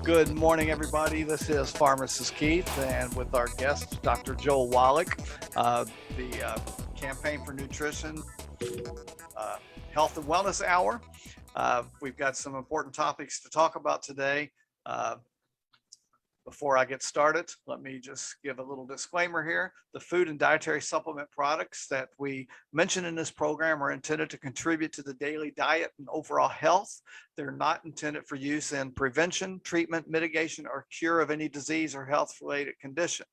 Good morning, everybody. This is Pharmacist Keith, and with our guest, Dr. Joel Wallach, the Campaign for Nutrition uh, Health and Wellness Hour. We've got some important topics to talk about today. Uh, Before I get started, let me just give a little disclaimer here. The food and dietary supplement products that we mention in this program are intended to contribute to the daily diet and overall health. They're not intended for use in prevention, treatment, mitigation, or cure of any disease or health-related condition.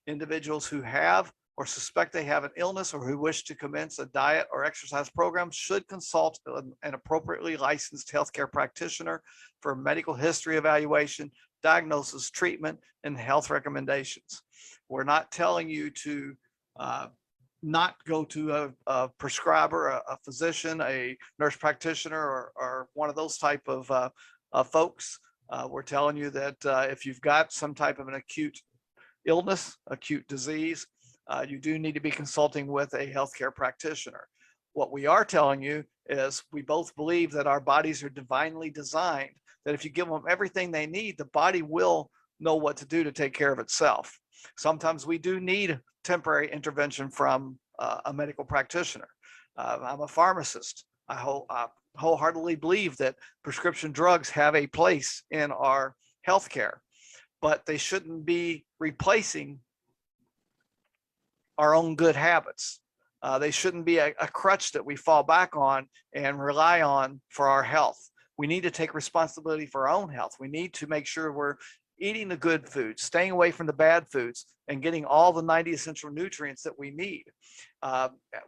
Individuals who have or suspect they have an illness or who wish to commence a diet or exercise program should consult an appropriately licensed healthcare practitioner for medical history evaluation, diagnosis, treatment, and health recommendations. We're not telling you to not go to a prescriber, a physician, a nurse practitioner, or one of those type of folks. We're telling you that if you've got some type of an acute illness, acute disease, you do need to be consulting with a healthcare practitioner. What we are telling you is we both believe that our bodies are divinely designed, that if you give them everything they need, the body will know what to do to take care of itself. Sometimes we do need temporary intervention from a medical practitioner. I'm a pharmacist. I wholeheartedly believe that prescription drugs have a place in our healthcare, but they shouldn't be replacing our own good habits. They shouldn't be a crutch that we fall back on and rely on for our health. We need to take responsibility for our own health. We need to make sure we're eating the good foods, staying away from the bad foods, and getting all the 90 essential nutrients that we need.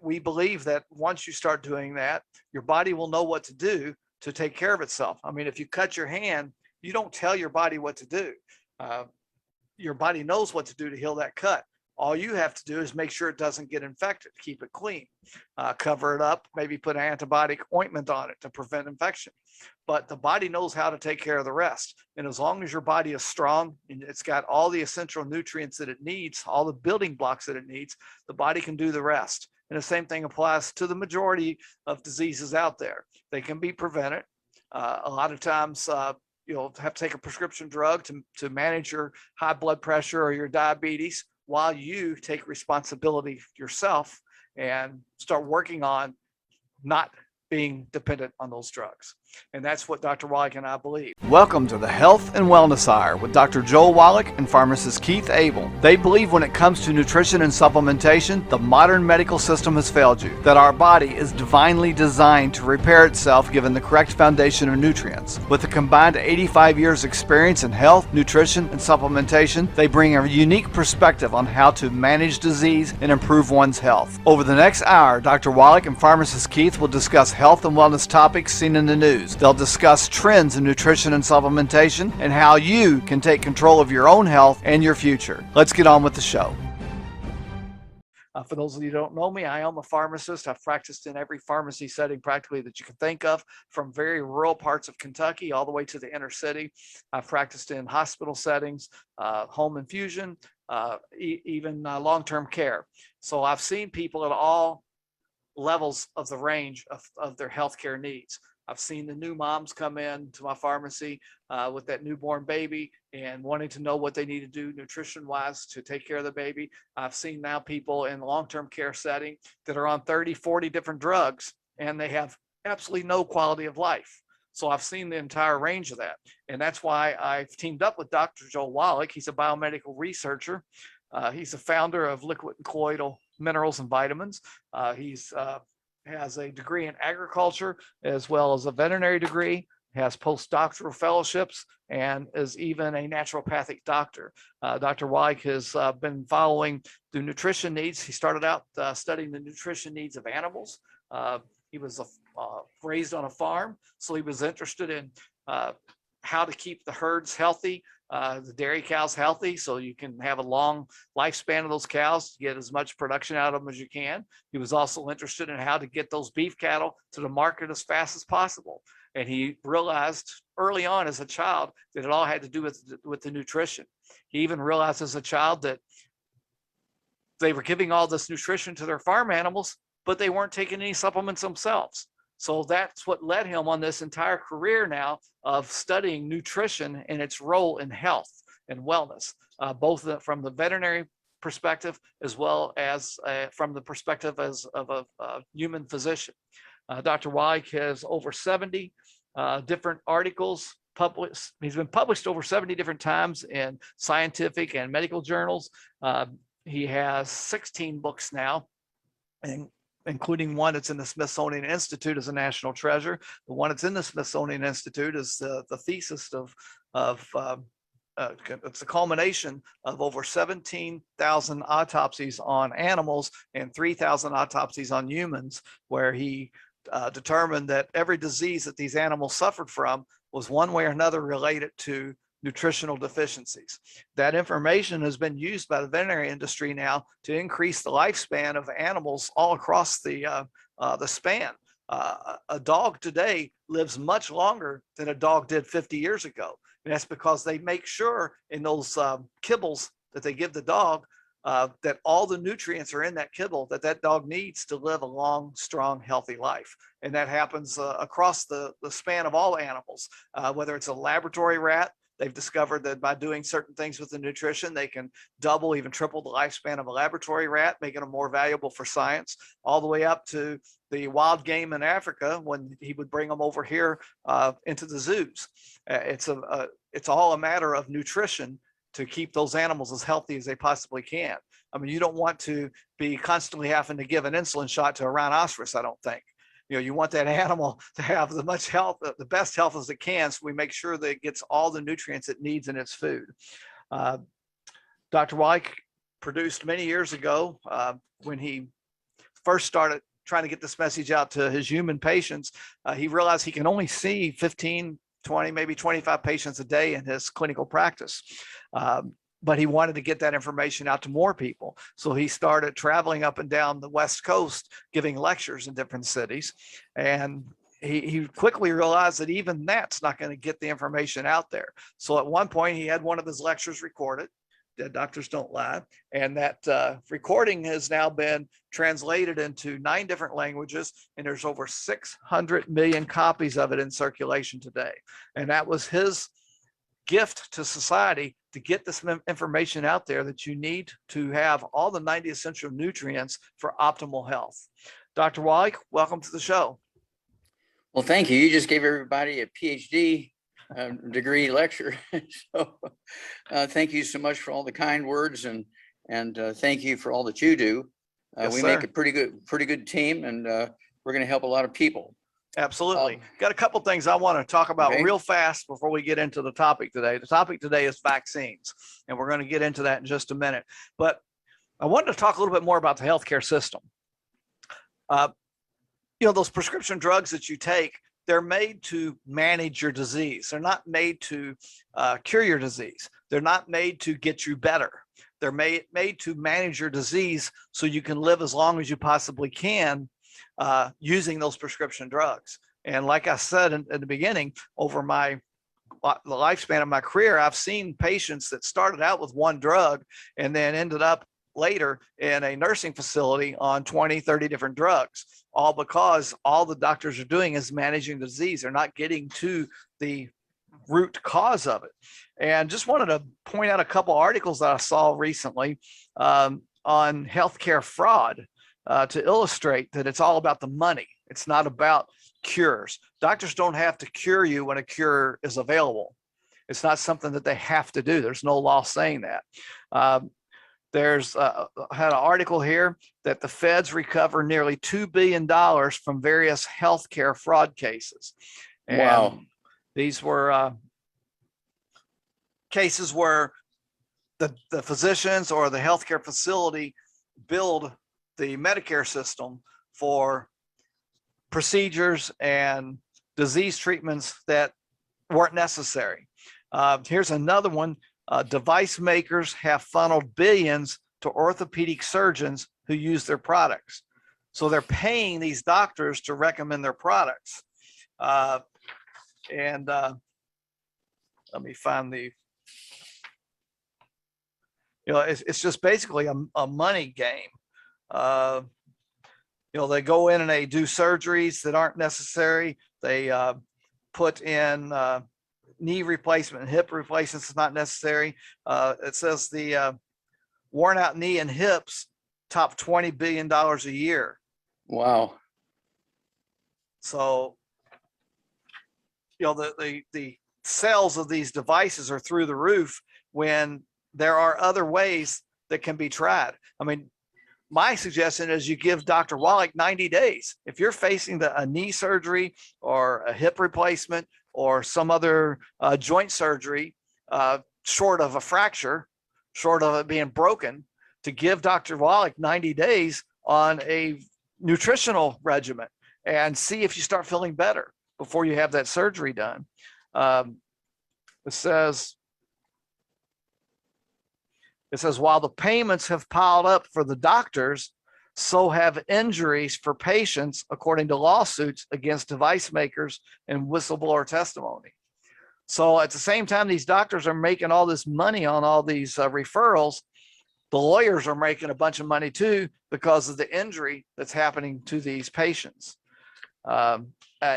We believe that once you start doing that, your body will know what to do to take care of itself. I mean, if you cut your hand, you don't tell your body what to do. Your body knows what to do to heal that cut. All you have to do is make sure it doesn't get infected, keep it clean, cover it up, maybe put an antibiotic ointment on it to prevent infection. But the body knows how to take care of the rest. And as long as your body is strong and it's got all the essential nutrients that it needs, all the building blocks that it needs, the body can do the rest. And the same thing applies to the majority of diseases out there. They can be prevented. A lot of times, you'll have to take a prescription drug to manage your high blood pressure or your diabetes, while you take responsibility yourself and start working on not being dependent on those drugs. And that's what Dr. Wallach and I believe. Welcome to the Health and Wellness Hour with Dr. Joel Wallach and pharmacist Keith Abel. They believe when it comes to nutrition and supplementation, the modern medical system has failed you, that our body is divinely designed to repair itself given the correct foundation of nutrients. With a combined 85 years experience in health, nutrition, and supplementation, they bring a unique perspective on how to manage disease and improve one's health. Over the next hour, Dr. Wallach and pharmacist Keith will discuss health and wellness topics seen in the news. They'll discuss trends in nutrition and supplementation and how you can take control of your own health and your future. Let's get on with the show. For those of you who don't know me, I am a pharmacist. I've practiced in every pharmacy setting practically that you can think of, from very rural parts of Kentucky all the way to the inner city. I've practiced in hospital settings, home infusion, even long-term care. So I've seen people at all levels of the range of their healthcare needs. I've seen the new moms come in to my pharmacy with that newborn baby and wanting to know what they need to do nutrition-wise to take care of the baby. I've seen now people in long-term care setting that are on 30, 40 different drugs, and they have absolutely no quality of life. So I've seen the entire range of that. And that's why I've teamed up with Dr. Joel Wallach. He's a biomedical researcher. He's the founder of Liquid and Colloidal Minerals and Vitamins. He's has a degree in agriculture as well as a veterinary degree, has postdoctoral fellowships, and is even a naturopathic doctor. Dr. Wallach has been following the nutrition needs. He started out studying the nutrition needs of animals. He was raised on a farm, so he was interested in how to keep the herds healthy, the dairy cows healthy, so you can have a long lifespan of those cows to get as much production out of them as you can. He was also interested in how to get those beef cattle to the market as fast as possible. And he realized early on as a child that it all had to do with the nutrition. He even realized as a child that they were giving all this nutrition to their farm animals, but they weren't taking any supplements themselves. So that's what led him on this entire career now of studying nutrition and its role in health and wellness, both from the veterinary perspective as well as from the perspective as of a human physician. Dr. Wallach has over 70 different articles published. He's been published over 70 different times in scientific and medical journals. He has 16 books now, and including one that's in the Smithsonian Institute as a national treasure. The one that's in the Smithsonian Institute is the thesis of it's a culmination of over 17,000 autopsies on animals and 3,000 autopsies on humans, where he determined that every disease that these animals suffered from was one way or another related to nutritional deficiencies. That information has been used by the veterinary industry now to increase the lifespan of animals all across the span. A dog today lives much longer than a dog did 50 years ago. And that's because they make sure in those kibbles that they give the dog that all the nutrients are in that kibble that dog needs to live a long, strong, healthy life. And that happens across the span of all animals, whether it's a laboratory rat. They've discovered that by doing certain things with the nutrition, they can double, even triple the lifespan of a laboratory rat, making them more valuable for science, all the way up to the wild game in Africa when he would bring them over here into the zoos. It's all a matter of nutrition to keep those animals as healthy as they possibly can. I mean, you don't want to be constantly having to give an insulin shot to a rhinoceros, I don't think. You want that animal to have the best health as it can, so we make sure that it gets all the nutrients it needs in its food. Dr. Wallach produced many years ago, when he first started trying to get this message out to his human patients, he realized he can only see 15, 20, maybe 25 patients a day in his clinical practice. But he wanted to get that information out to more people. So he started traveling up and down the West Coast, giving lectures in different cities. And he quickly realized that even that's not going to get the information out there. So at one point, he had one of his lectures recorded. Doctors don't lie. And that recording has now been translated into 9 different languages, and there's over 600 million copies of it in circulation today. And that was his gift to society, to get this information out there that you need to have all the 90 essential nutrients for optimal health. Dr. Wallach, welcome to the show. Well, thank you. You just gave everybody a PhD degree lecture. So thank you so much for all the kind words, and thank you for all that you do. Yes, we sir. make a pretty good team, and we're going to help a lot of people. Absolutely. Got a couple things I want to talk about real fast before we get into the topic today. The topic today is vaccines, and we're going to get into that in just a minute. But I wanted to talk a little bit more about the healthcare system. Those prescription drugs that you take, they're made to manage your disease. They're not made to cure your disease. They're not made to get you better. They're made to manage your disease so you can live as long as you possibly can using those prescription drugs. And like I said in the beginning, over the lifespan of my career, I've seen patients that started out with one drug and then ended up later in a nursing facility on 20, 30 different drugs, all because all the doctors are doing is managing the disease. They're not getting to the root cause of it. And just wanted to point out a couple articles that I saw recently on healthcare fraud to illustrate that it's all about the money. It's not about cures. Doctors don't have to cure you when a cure is available. It's not something that they have to do. There's no law saying that. There's had an article here that the feds recover nearly $2 billion from various healthcare fraud cases. And wow. These were cases where the physicians or the healthcare facility billed the Medicare system for procedures and disease treatments that weren't necessary. Here's another one. Device makers have funneled billions to orthopedic surgeons who use their products. So they're paying these doctors to recommend their products. Let me find it's just basically a money game. They go in and they do surgeries that aren't necessary. They put in knee replacement and hip replacements is not necessary. It says the worn out knee and hips top $20 billion a year. Wow. So, the sales of these devices are through the roof when there are other ways that can be tried. I mean, my suggestion is you give Dr. Wallach 90 days. If you're facing a knee surgery or a hip replacement or some other joint surgery, short of a fracture, short of it being broken, to give Dr. Wallach 90 days on a nutritional regimen and see if you start feeling better before you have that surgery done. It says, while the payments have piled up for the doctors, so have injuries for patients, according to lawsuits against device makers and whistleblower testimony. So at the same time, these doctors are making all this money on all these referrals. The lawyers are making a bunch of money too because of the injury that's happening to these patients.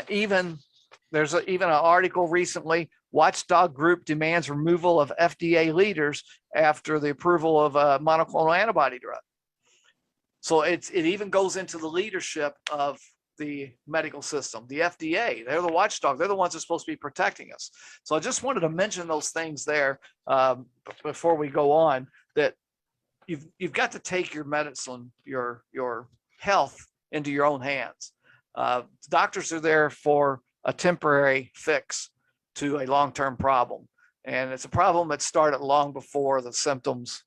Even there's even an article recently, Watchdog Group demands removal of FDA leaders after the approval of a monoclonal antibody drug. So it even goes into the leadership of the medical system, the FDA. They're the watchdog. They're the ones that are supposed to be protecting us. So I just wanted to mention those things there before we go on, that you've got to take your medicine, your health into your own hands. Doctors are there for a temporary fix to a long-term problem. And it's a problem that started long before the symptoms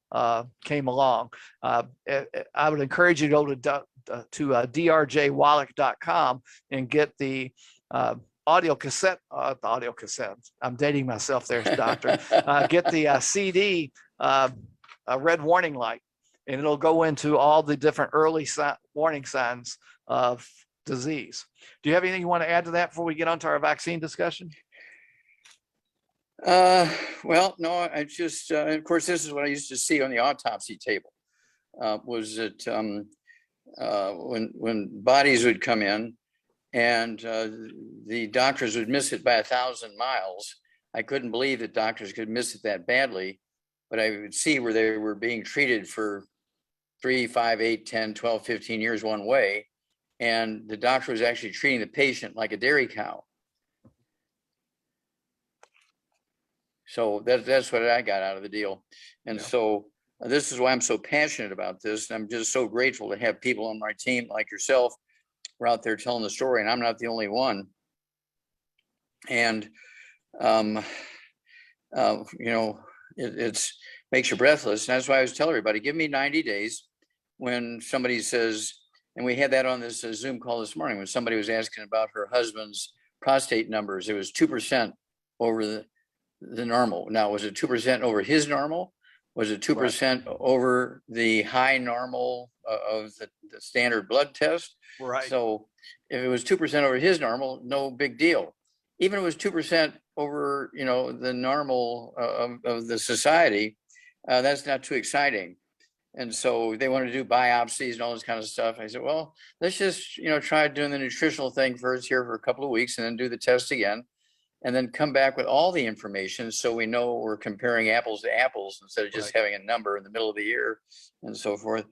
came along. I would encourage you to go to drjwallach.com and get the audio cassette. I'm dating myself there, doctor. Get the CD, red warning light, and it'll go into all the different early warning signs of disease. Do you have anything you want to add to that before we get onto our vaccine discussion? Well, no, I just, of course, this is what I used to see on the autopsy table, was that when bodies would come in and the doctors would miss it by 1,000 miles, I couldn't believe that doctors could miss it that badly, but I would see where they were being treated for 3, 5, 8, 10, 12, 15 years one way, and the doctor was actually treating the patient like a dairy cow. So that's what I got out of the deal. And so this is why I'm so passionate about this. And I'm just so grateful to have people on my team like yourself who are out there telling the story, and I'm not the only one. And, it's makes you breathless. And that's why I always tell everybody, give me 90 days when somebody says, and we had that on this Zoom call this morning, when somebody was asking about her husband's prostate numbers. It was 2% over the normal. Now, was it 2% over his normal? Was it 2% over the high normal of the standard blood test? Right. So if it was 2% over his normal, no big deal. Even if it was 2% over, the normal of the society, that's not too exciting. And so they wanted to do biopsies and all this kind of stuff. I said, well, let's just, try doing the nutritional thing first here for a couple of weeks and then do the test again, and then come back with all the information so we know we're comparing apples to apples instead of just having a number in the middle of the year and so forth.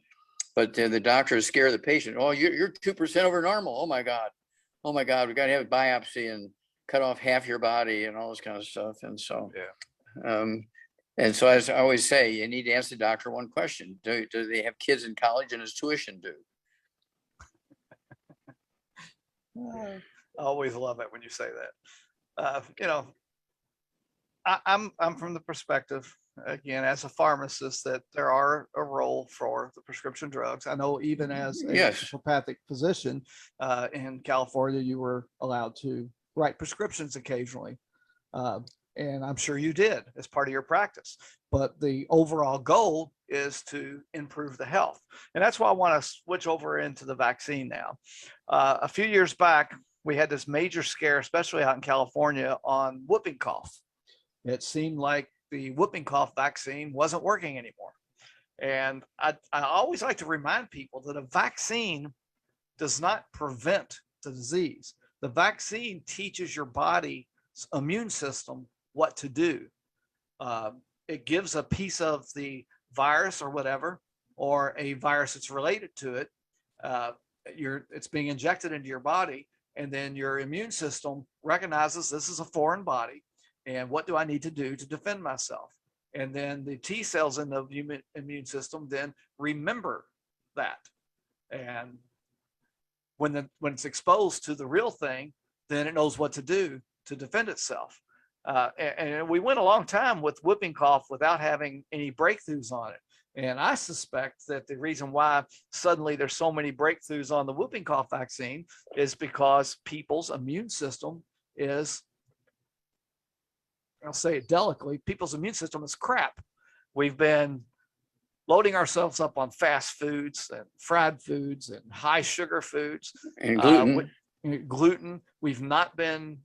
But the doctors scare the patient. Oh, you're 2% over normal. Oh my God. We got to have a biopsy and cut off half your body and all this kind of stuff. And so, and so as I always say, you need to ask the doctor one question. Do they have kids in college, and is tuition due? I always love it when you say that. I'm from the perspective, again, as a pharmacist, that there are a role for the prescription drugs. I know even as a naturopathic physician in California, you were allowed to write prescriptions occasionally. And I'm sure you did as part of your practice. But the overall goal is to improve the health. And that's why I want to switch over into the vaccine now. A few years back, we had this major scare, especially out in California, on whooping cough. It seemed like the whooping cough vaccine wasn't working anymore. And I always like to remind people that a vaccine does not prevent the disease. The vaccine teaches your body's immune system what to do. It gives a piece of the virus or whatever, or a virus that's related to it. It's being injected into your body, and then your immune system recognizes this is a foreign body, and what do I need to do to defend myself? And then the T cells in the immune system then remember that. And when it's exposed to the real thing, then it knows what to do to defend itself. And we went a long time with whooping cough without having any breakthroughs on it. And I suspect that the reason why suddenly there's so many breakthroughs on the whooping cough vaccine is because people's immune system is, I'll say it delicately, people's immune system is crap. We've been loading ourselves up on fast foods and fried foods and high sugar foods. And gluten. Gluten. We've not been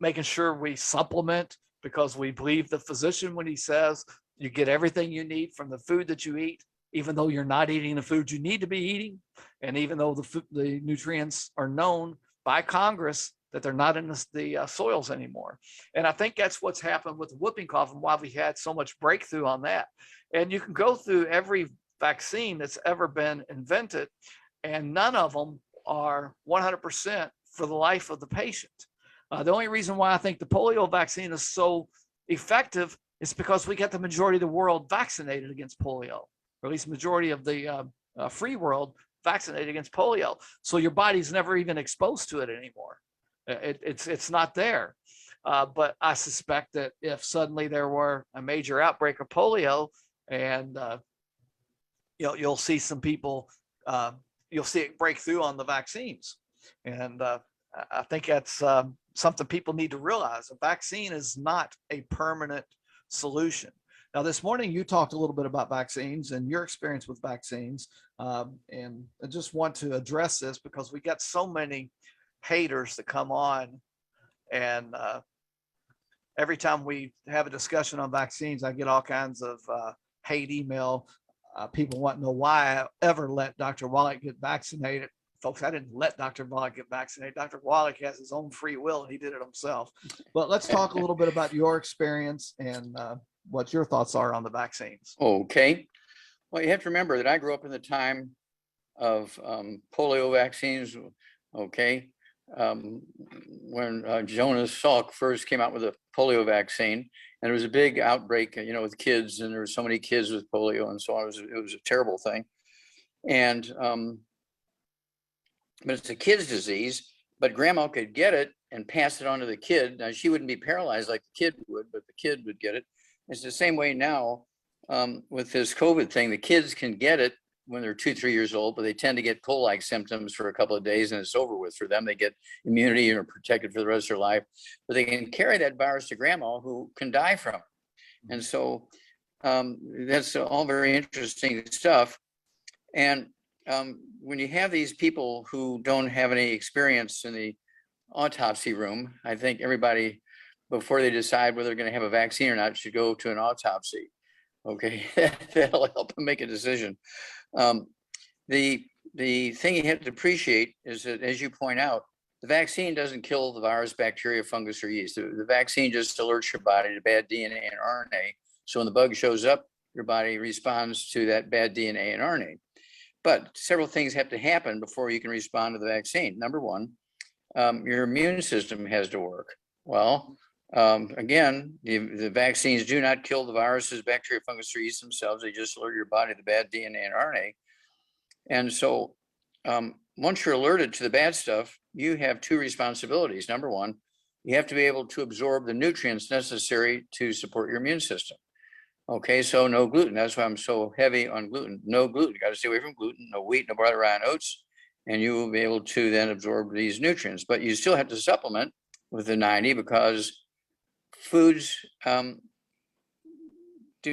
making sure we supplement, because we believe the physician when he says you get everything you need from the food that you eat, even though you're not eating the food you need to be eating. And even though the nutrients are known by Congress that they're not in the soils anymore. And I think that's what's happened with whooping cough and why we had so much breakthrough on that. And you can go through every vaccine that's ever been invented, and none of them are 100% for the life of the patient. The only reason why I think the polio vaccine is so effective is because we get the majority of the world vaccinated against polio, or at least the majority of the free world vaccinated against polio. So your body's never even exposed to it anymore. It's not there. But I suspect that if suddenly there were a major outbreak of polio, and you'll see some people, you'll see it break through on the vaccines. And I think that's something people need to realize. A vaccine is not a permanent solution. Now, this morning you talked a little bit about vaccines and your experience with vaccines. And I just want to address this because we got so many haters that come on, and every time we have a discussion on vaccines, I get all kinds of hate email. People want to know why I ever let Dr. Wallach get vaccinated. Folks, I didn't let Dr. Wallach get vaccinated. Dr. Wallach has his own free will, and he did it himself. But let's talk a little bit about your experience and what your thoughts are on the vaccines. Okay. Well, you have to remember that I grew up in the time of polio vaccines. Okay. When Jonas Salk first came out with a polio vaccine, and there was a big outbreak, with kids, and there were so many kids with polio and so on. It was a terrible thing. And but it's a kid's disease, but grandma could get it and pass it on to the kid. Now, she wouldn't be paralyzed like the kid would, but the kid would get it. It's the same way now with this COVID thing. The kids can get it when they're 2-3 years old, but they tend to get cold-like symptoms for a couple of days and it's over with for them. They get immunity and are protected for the rest of their life, but they can carry that virus to grandma who can die from it. And so that's all very interesting stuff. And when you have these people who don't have any experience in the autopsy room, I think everybody, before they decide whether they're going to have a vaccine or not, should go to an autopsy. Okay, that'll help them make a decision. The thing you have to appreciate is that, as you point out, the vaccine doesn't kill the virus, bacteria, fungus, or yeast. The vaccine just alerts your body to bad DNA and RNA. So when the bug shows up, your body responds to that bad DNA and RNA. But several things have to happen before you can respond to the vaccine. Number one, your immune system has to work. Well, again, the vaccines do not kill the viruses, bacteria, fungus, or yeast themselves. They just alert your body to the bad DNA and RNA. And so once you're alerted to the bad stuff, you have two responsibilities. Number one, you have to be able to absorb the nutrients necessary to support your immune system. Okay, so no gluten. That's why I'm so heavy on gluten. No gluten. You got to stay away from gluten. No wheat, no barley, rye, and oats, and you will be able to then absorb these nutrients. But you still have to supplement with the 90 because foods do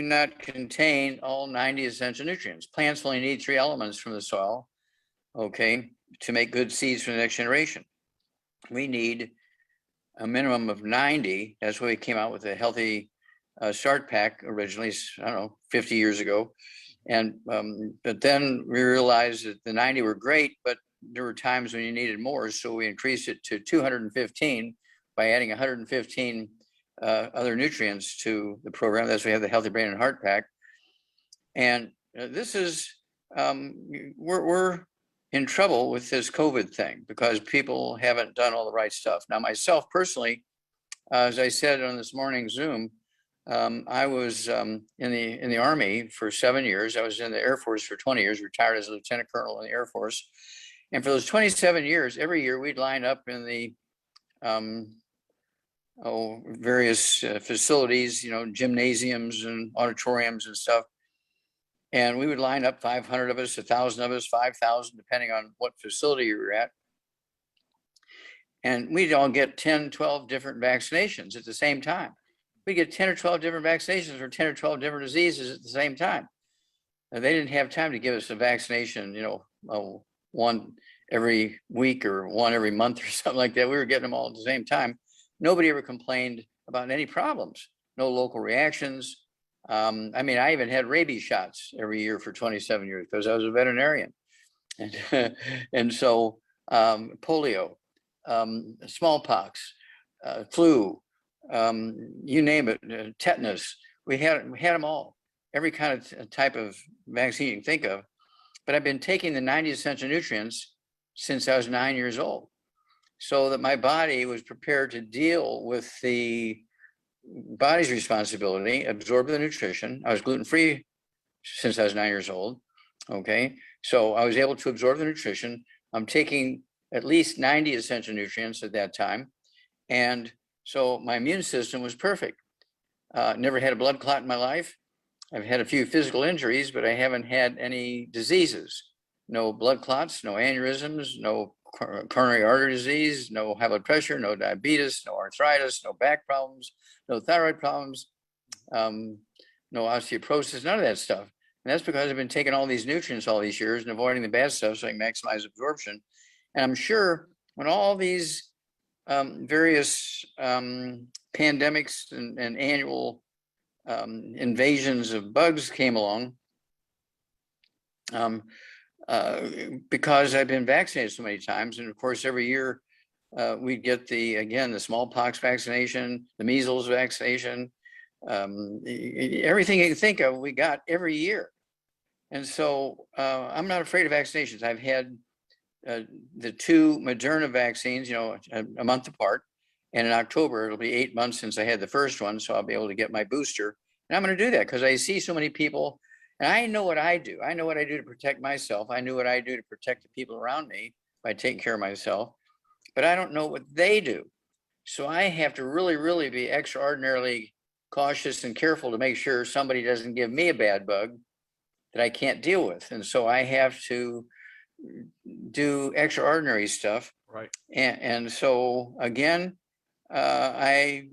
not contain all 90 essential nutrients. Plants only need 3 elements from the soil, okay, to make good seeds for the next generation. We need a minimum of 90. That's why we came out with a healthy start pack originally, 50 years ago. And but then we realized that the 90 were great, but there were times when you needed more, so we increased it to 215 by adding 115 other nutrients to the program. That's why we have the Healthy Brain and Heart Pack. And this is, we're in trouble with this COVID thing because people haven't done all the right stuff. Now, myself personally, as I said on this morning's Zoom, I was in the Army for 7 years. I was in the Air Force for 20 years, retired as a lieutenant colonel in the Air Force. And for those 27 years, every year we'd line up in the various facilities, gymnasiums and auditoriums and stuff. And we would line up 500 of us, 1,000 of us, 5,000, depending on what facility you were at. And we'd all get 10, 12 different vaccinations at the same time. We get 10 or 12 different vaccinations for 10 or 12 different diseases at the same time. And they didn't have time to give us a vaccination, one every week or one every month or something like that. We were getting them all at the same time. Nobody ever complained about any problems, no local reactions. I even had rabies shots every year for 27 years because I was a veterinarian. And so polio, smallpox, flu, you name it, tetanus, we had them all, every kind of type of vaccine you can think of. But I've been taking the 90 essential nutrients since I was 9 years old, so that my body was prepared to deal with the body's responsibility, absorb the nutrition. I was gluten-free since I was 9 years old. Okay, so I was able to absorb the nutrition. I'm taking at least 90 essential nutrients at that time. And so my immune system was perfect. Never had a blood clot in my life. I've had a few physical injuries, but I haven't had any diseases. No blood clots, no aneurysms, no coronary artery disease, no high blood pressure, no diabetes, no arthritis, no back problems, no thyroid problems, no osteoporosis, none of that stuff. And that's because I've been taking all these nutrients all these years and avoiding the bad stuff so I can maximize absorption. And I'm sure when all these various pandemics and annual invasions of bugs came along, because I've been vaccinated so many times. And of course, every year we get the smallpox vaccination, the measles vaccination, everything you can think of, we got every year. And so I'm not afraid of vaccinations. I've had the 2 Moderna vaccines, a month apart. And in October, it'll be 8 months since I had the first one. So I'll be able to get my booster. And I'm going to do that because I see so many people. And I know what I do. I know what I do to protect myself. I know what I do to protect the people around me by taking care of myself. But I don't know what they do. So I have to really, really be extraordinarily cautious and careful to make sure somebody doesn't give me a bad bug that I can't deal with. And so I have to do extraordinary stuff. Right. And so, again, I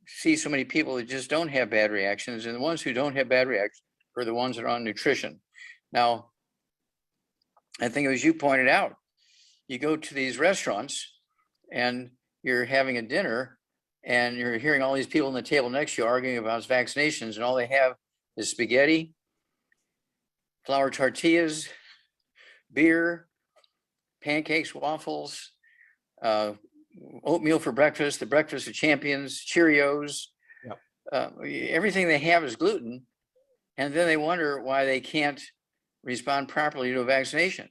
see so many people that just don't have bad reactions. And the ones who don't have bad reactions are the ones that are on nutrition. Now, I think as you pointed out, you go to these restaurants and you're having a dinner and you're hearing all these people on the table next to you arguing about vaccinations, and all they have is spaghetti, flour tortillas, beer, pancakes, waffles, oatmeal for breakfast, the breakfast of champions, Cheerios. Yep. Everything they have is gluten. And then they wonder why they can't respond properly to a vaccination.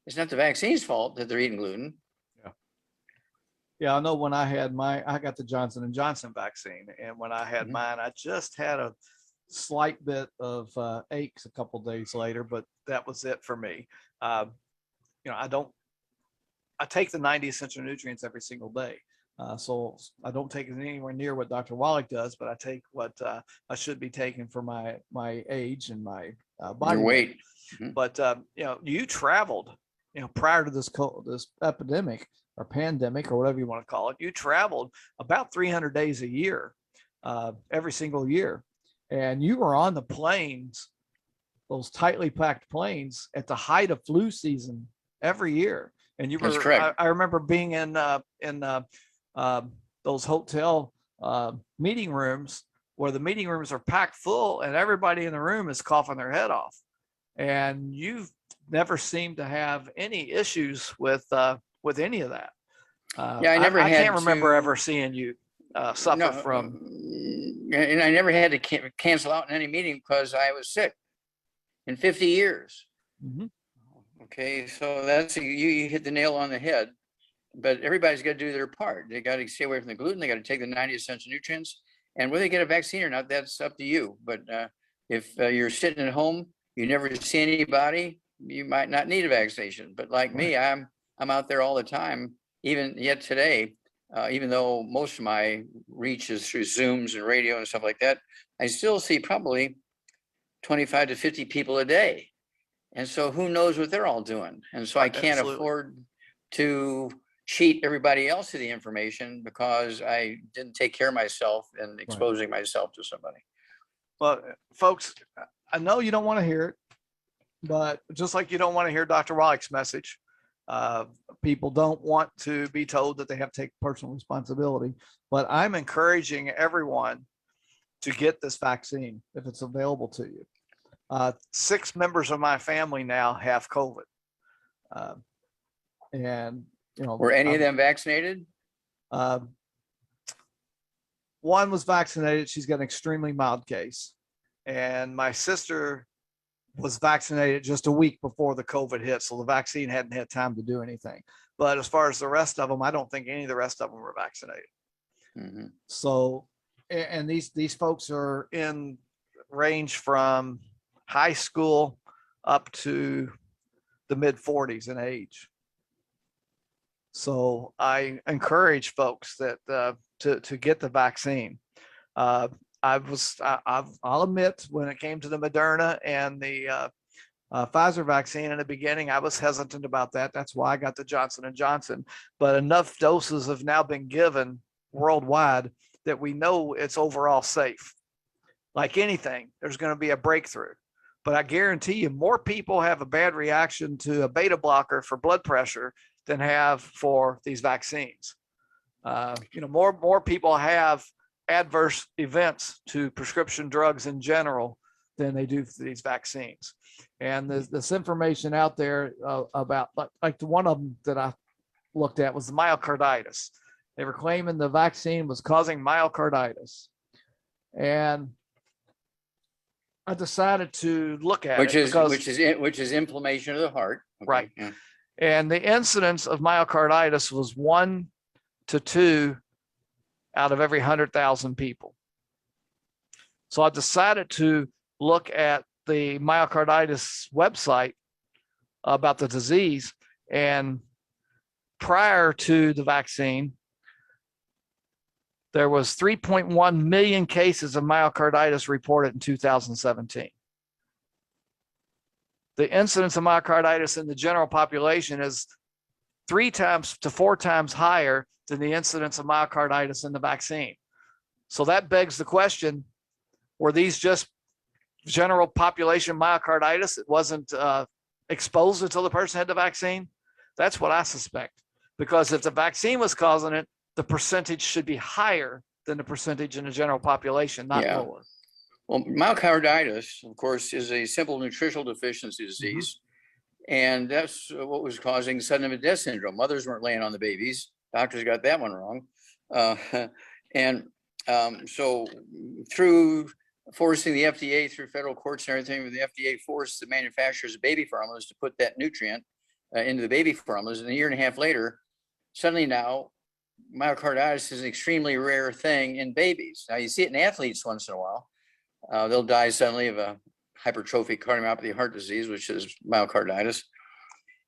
It's not the vaccine's fault that they're eating gluten. Yeah, I know when I had I got the Johnson & Johnson vaccine. And when I had mine, I just had a slight bit of aches a couple of days later, but that was it for me. I take the 90 essential nutrients every single day. So I don't take it anywhere near what Dr. Wallach does, but I take what I should be taking for my age and my body weight. But you traveled, prior to this epidemic or pandemic or whatever you want to call it. You traveled about 300 days a year, every single year, and you were on the planes, those tightly packed planes, at the height of flu season every year. And you were. That's correct. I remember being in those hotel meeting rooms where the meeting rooms are packed full and everybody in the room is coughing their head off. and you've never seemed to have any issues with any of that. Yeah, I never I had can't remember ever to. seeing you suffer No, from. and I never had to cancel out in any meeting because I was sick in 50 years. Mhm. Okay, so that's you hit the nail on the head. But everybody's got to do their part. They got to stay away from the gluten. They got to take the 90 essential nutrients. And whether they get a vaccine or not, that's up to you. But if you're sitting at home, you never see anybody, you might not need a vaccination. But like Right. me, I'm out there all the time. Even yet today, even though most of my reach is through Zooms and radio and stuff like that, I still see probably 25 to 50 people a day. And so who knows what they're all doing? And so I Right, can't absolutely. afford to cheat everybody else of the information because I didn't take care of myself and Right. exposing myself to somebody. Well, folks, I know you don't want to hear it, but just like you don't want to hear Dr. Wallach's message, people don't want to be told that they have to take personal responsibility. But I'm encouraging everyone to get this vaccine if it's available to you. 6 members of my family now have COVID, and Were any of them vaccinated? One was vaccinated. She's got an extremely mild case, and my sister was vaccinated just a week before the COVID hit, so the vaccine hadn't had time to do anything. But as far as the rest of them, I don't think any of the rest of them were vaccinated. Mm-hmm. So, and these folks are in range from high school up to the mid 40s in age. So I encourage folks that to get the vaccine. I'll admit, when it came to the Moderna and the Pfizer vaccine in the beginning, I was hesitant about that. That's why I got the Johnson and Johnson. But enough doses have now been given worldwide that we know it's overall safe. Like anything, there's going to be a breakthrough. But I guarantee you, more people have a bad reaction to a beta blocker for blood pressure than have for these vaccines. More people have adverse events to prescription drugs in general than they do for these vaccines. And there's this information out there about, like the one of them that I looked at was the myocarditis. They were claiming the vaccine was causing myocarditis. And I decided to look at which it which is inflammation of the heart. Okay. Right. Yeah. And the incidence of myocarditis was 1 to 2 out of every 100,000 people. So I decided to look at the myocarditis website about the disease. And prior to the vaccine, there was 3.1 million cases of myocarditis reported in 2017. The incidence of myocarditis in the general population is 3 times to 4 times higher than the incidence of myocarditis in the vaccine. So that begs the question, were these just general population myocarditis? It wasn't exposed until the person had the vaccine? That's what I suspect. Because if the vaccine was causing it, the percentage should be higher than the percentage in the general population, not lower. Well, myocarditis, of course, is a simple nutritional deficiency disease. Mm-hmm. And that's what was causing sudden infant death syndrome. Mothers weren't laying on the babies. Doctors got that one wrong. So through forcing the FDA through federal courts and everything, the FDA forced the manufacturers of baby formulas to put that nutrient into the baby formulas. And a year and a half later, suddenly now, myocarditis is an extremely rare thing in babies. Now you see it in athletes once in a while. They'll die suddenly of a hypertrophic cardiomyopathy heart disease, which is myocarditis.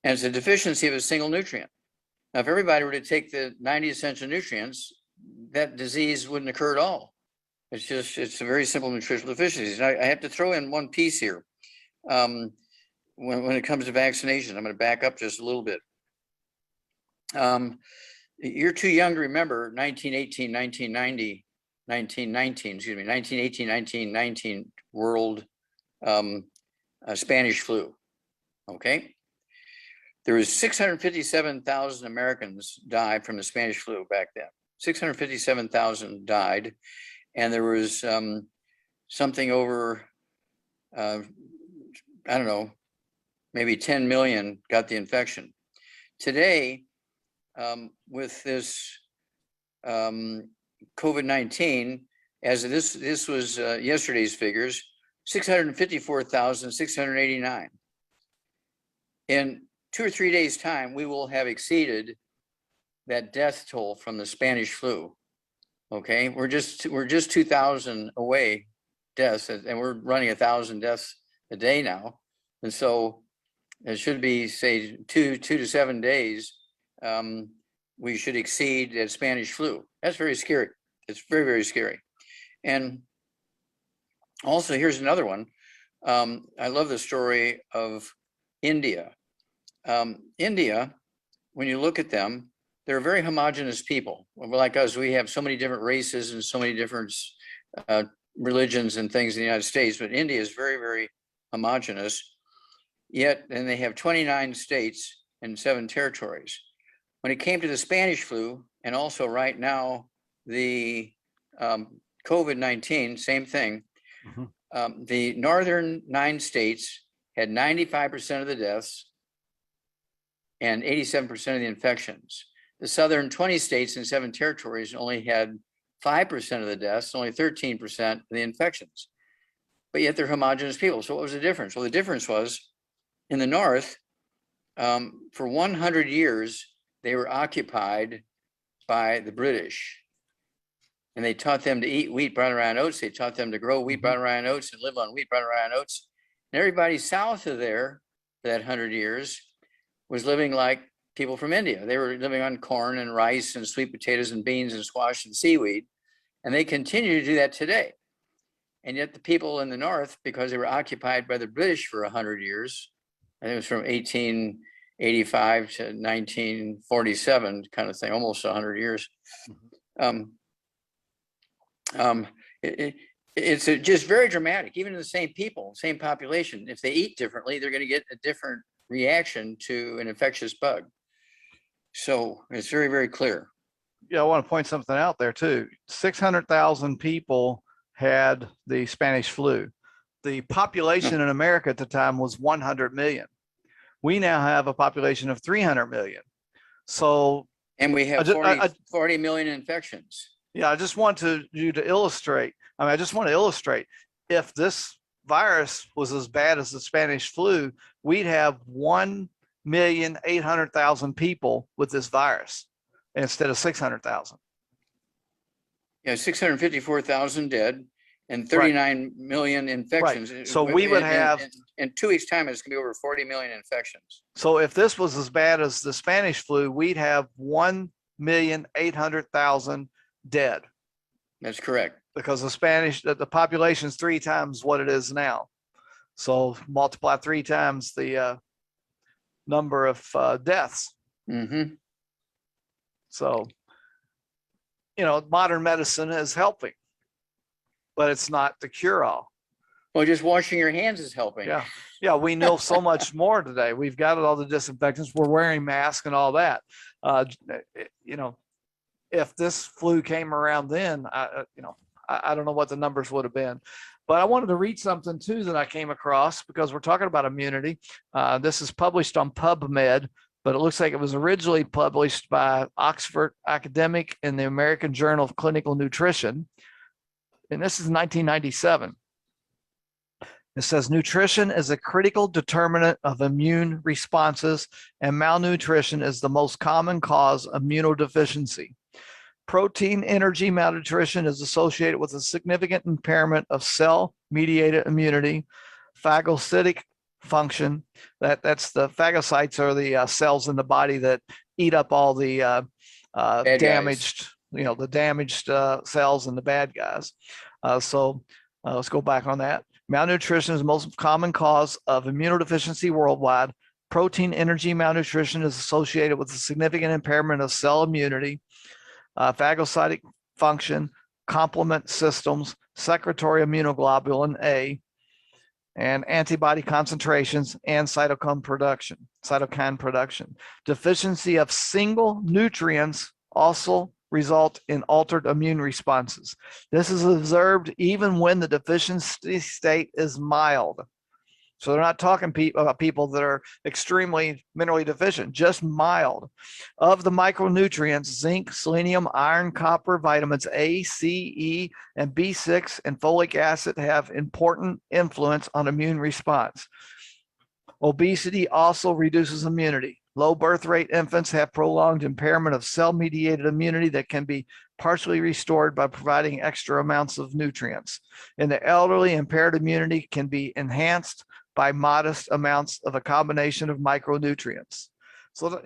And it's a deficiency of a single nutrient. Now, if everybody were to take the 90 essential nutrients, that disease wouldn't occur at all. It's a very simple nutritional deficiency. And I have to throw in one piece here. When it comes to vaccination, I'm going to back up just a little bit. You're too young to remember 1918, 1990, 1919, excuse me, 1918, 1919 world Spanish flu. Okay. There was 657,000 Americans died from the Spanish flu back then. 657,000 died. And there was something over, maybe 10 million got the infection. Today, with this COVID-19, as this was yesterday's figures, 654,689. In 2 or 3 days' time, we will have exceeded that death toll from the Spanish flu. Okay, we're just 2,000 away deaths, and we're running 1,000 deaths a day now, and so it should be, say, 2 to 7 days. We should exceed that Spanish flu. That's very scary. It's very, very scary. And also, here's another one. I love the story of India. India, when you look at them, they're very homogenous people. Like us, we have so many different races and so many different religions and things in the United States, but India is very, very homogenous. Yet, and they have 29 states and 7 territories. When it came to the Spanish flu, and also right now, the COVID-19, same thing. Mm-hmm. The northern 9 states had 95% of the deaths and 87% of the infections. The southern 20 states and 7 territories only had 5% of the deaths, only 13% of the infections. But yet they're homogenous people. So what was the difference? Well, the difference was in the north, for 100 years, they were occupied by the British. And they taught them to eat wheat, brown, rye, and oats. They taught them to grow wheat, brown, rye, and oats and live on wheat, brown, rye, and oats. And everybody south of there for that 100 years was living like people from India. They were living on corn and rice and sweet potatoes and beans and squash and seaweed. And they continue to do that today. And yet the people in the north, because they were occupied by the British for 100 years, I think it was from 1885 to 1947 kind of thing, almost 100 years. It's just very dramatic. Even in the same people, same population, if they eat differently, they're going to get a different reaction to an infectious bug. So it's very, very clear. Yeah, I want to point something out there too. 600,000 people had the Spanish flu. The population in America at the time was 100 million. We now have a population of 300 million. So, and we have 40 million infections. Yeah, I just want you to illustrate. I just want to illustrate, if this virus was as bad as the Spanish flu, we'd have 1,800,000 people with this virus instead of 600,000. Yeah, 654,000 dead and 39 million infections. Right. So we would have, in 2 weeks' time, it's going to be over 40 million infections. So if this was as bad as the Spanish flu, we'd have 1,800,000 dead. That's correct. Because the population is 3 times what it is now. So multiply 3 times the number of deaths. Mm-hmm. So, modern medicine is helping, but it's not the cure-all. Well, just washing your hands is helping. Yeah. Yeah, we know so much more today. We've got all the disinfectants. We're wearing masks and all that. If this flu came around then, I don't know what the numbers would have been. But I wanted to read something too that I came across, because we're talking about immunity. This is published on PubMed, but it looks like it was originally published by Oxford Academic in the American Journal of Clinical Nutrition. And this is 1997. It says nutrition is a critical determinant of immune responses, and malnutrition is the most common cause of immunodeficiency. Protein energy malnutrition is associated with a significant impairment of cell-mediated immunity, phagocytic function. That's the phagocytes are the cells in the body that eat up all the damaged, the damaged cells and the bad guys. So let's go back on that. Malnutrition is the most common cause of immunodeficiency worldwide. Protein energy malnutrition is associated with a significant impairment of cell immunity, phagocytic function, complement systems, secretory immunoglobulin A, and antibody concentrations, and cytokine production. Deficiency of single nutrients also result in altered immune responses. This is observed even when the deficiency state is mild. So they're not talking about people that are extremely minerally deficient, just mild. Of the micronutrients, zinc, selenium, iron, copper, vitamins A, C, E, and B6 and folic acid have important influence on immune response. Obesity also reduces immunity. Low birth rate infants have prolonged impairment of cell-mediated immunity that can be partially restored by providing extra amounts of nutrients. In the elderly, impaired immunity can be enhanced by modest amounts of a combination of micronutrients. So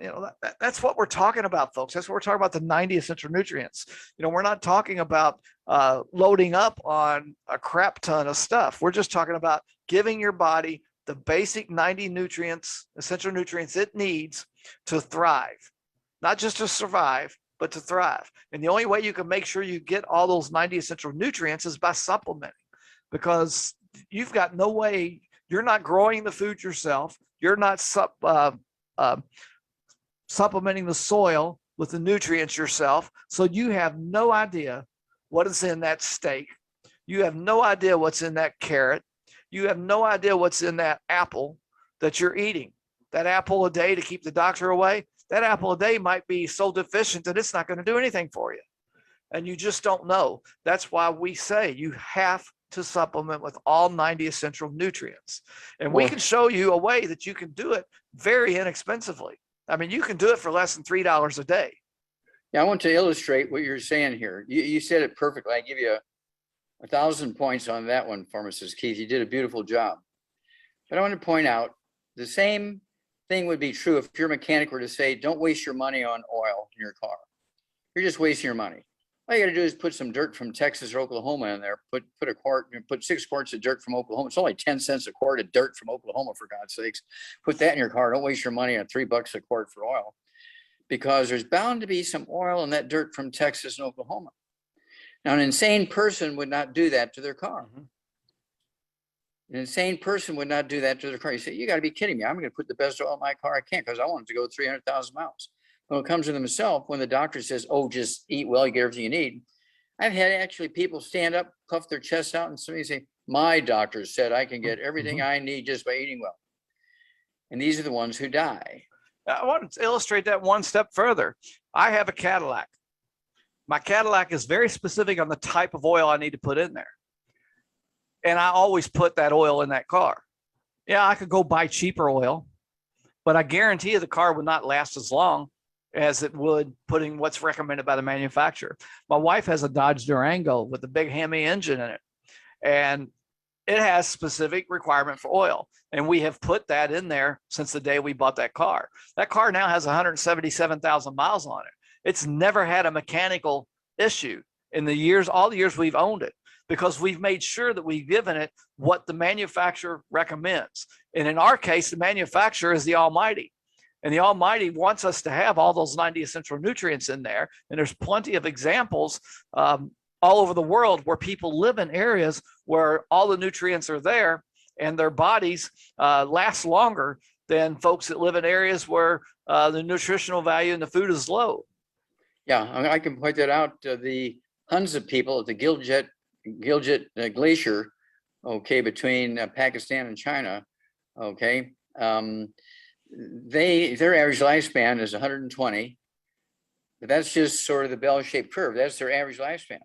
that's what we're talking about, folks. That's what we're talking about, the 90 essential nutrients. We're not talking about loading up on a crap ton of stuff. We're just talking about giving your body the basic 90 nutrients, essential nutrients it needs to thrive, not just to survive, but to thrive. And the only way you can make sure you get all those 90 essential nutrients is by supplementing, because you've got no way. You're not growing the food yourself. You're not supplementing the soil with the nutrients yourself. So you have no idea what is in that steak. You have no idea what's in that carrot. You have no idea what's in that apple that you're eating. That apple a day to keep the doctor away, that apple a day might be so deficient that it's not going to do anything for you. And you just don't know. That's why we say you have to supplement with all 90 essential nutrients. And we can show you a way that you can do it very inexpensively. I mean, you can do it for less than $3 a day. Yeah, I want to illustrate what you're saying here. You said it perfectly. I give you 1,000 points on that one, Pharmacist Keith. You did a beautiful job. But I want to point out the same thing would be true if your mechanic were to say, don't waste your money on oil in your car. You're just wasting your money. All you got to do is put some dirt from Texas or Oklahoma in there. Put 6 quarts of dirt from Oklahoma. It's only 10 cents a quart of dirt from Oklahoma, for God's sakes. Put that in your car. Don't waste your money on $3 a quart for oil, because there's bound to be some oil in that dirt from Texas and Oklahoma. Now, an insane person would not do that to their car. An insane person would not do that to their car. You say, you got to be kidding me. I'm going to put the best oil in my car I can because I want it to go 300,000 miles. When it comes to themselves, when the doctor says, oh, just eat well, you get everything you need. I've had actually people stand up, puff their chests out, and somebody say, my doctor said I can get everything I need just by eating well. And these are the ones who die. I want to illustrate that one step further. I have a Cadillac. My Cadillac is very specific on the type of oil I need to put in there. And I always put that oil in that car. Yeah, I could go buy cheaper oil, but I guarantee you the car would not last as long as it would putting what's recommended by the manufacturer. My wife has a Dodge Durango with a big Hemi engine in it, and it has specific requirement for oil. And we have put that in there since the day we bought that car. That car now has 177,000 miles on it. It's never had a mechanical issue in all the years we've owned it, because we've made sure that we've given it what the manufacturer recommends. And in our case, the manufacturer is the Almighty. And the Almighty wants us to have all those 90 essential nutrients in there. And there's plenty of examples all over the world where people live in areas where all the nutrients are there and their bodies last longer than folks that live in areas where the nutritional value in the food is low. Yeah, I can point that out. The Hunza people at the Gilgit Glacier, okay, between Pakistan and China, okay, their average lifespan is 120, but that's just sort of the bell-shaped curve. That's their average lifespan.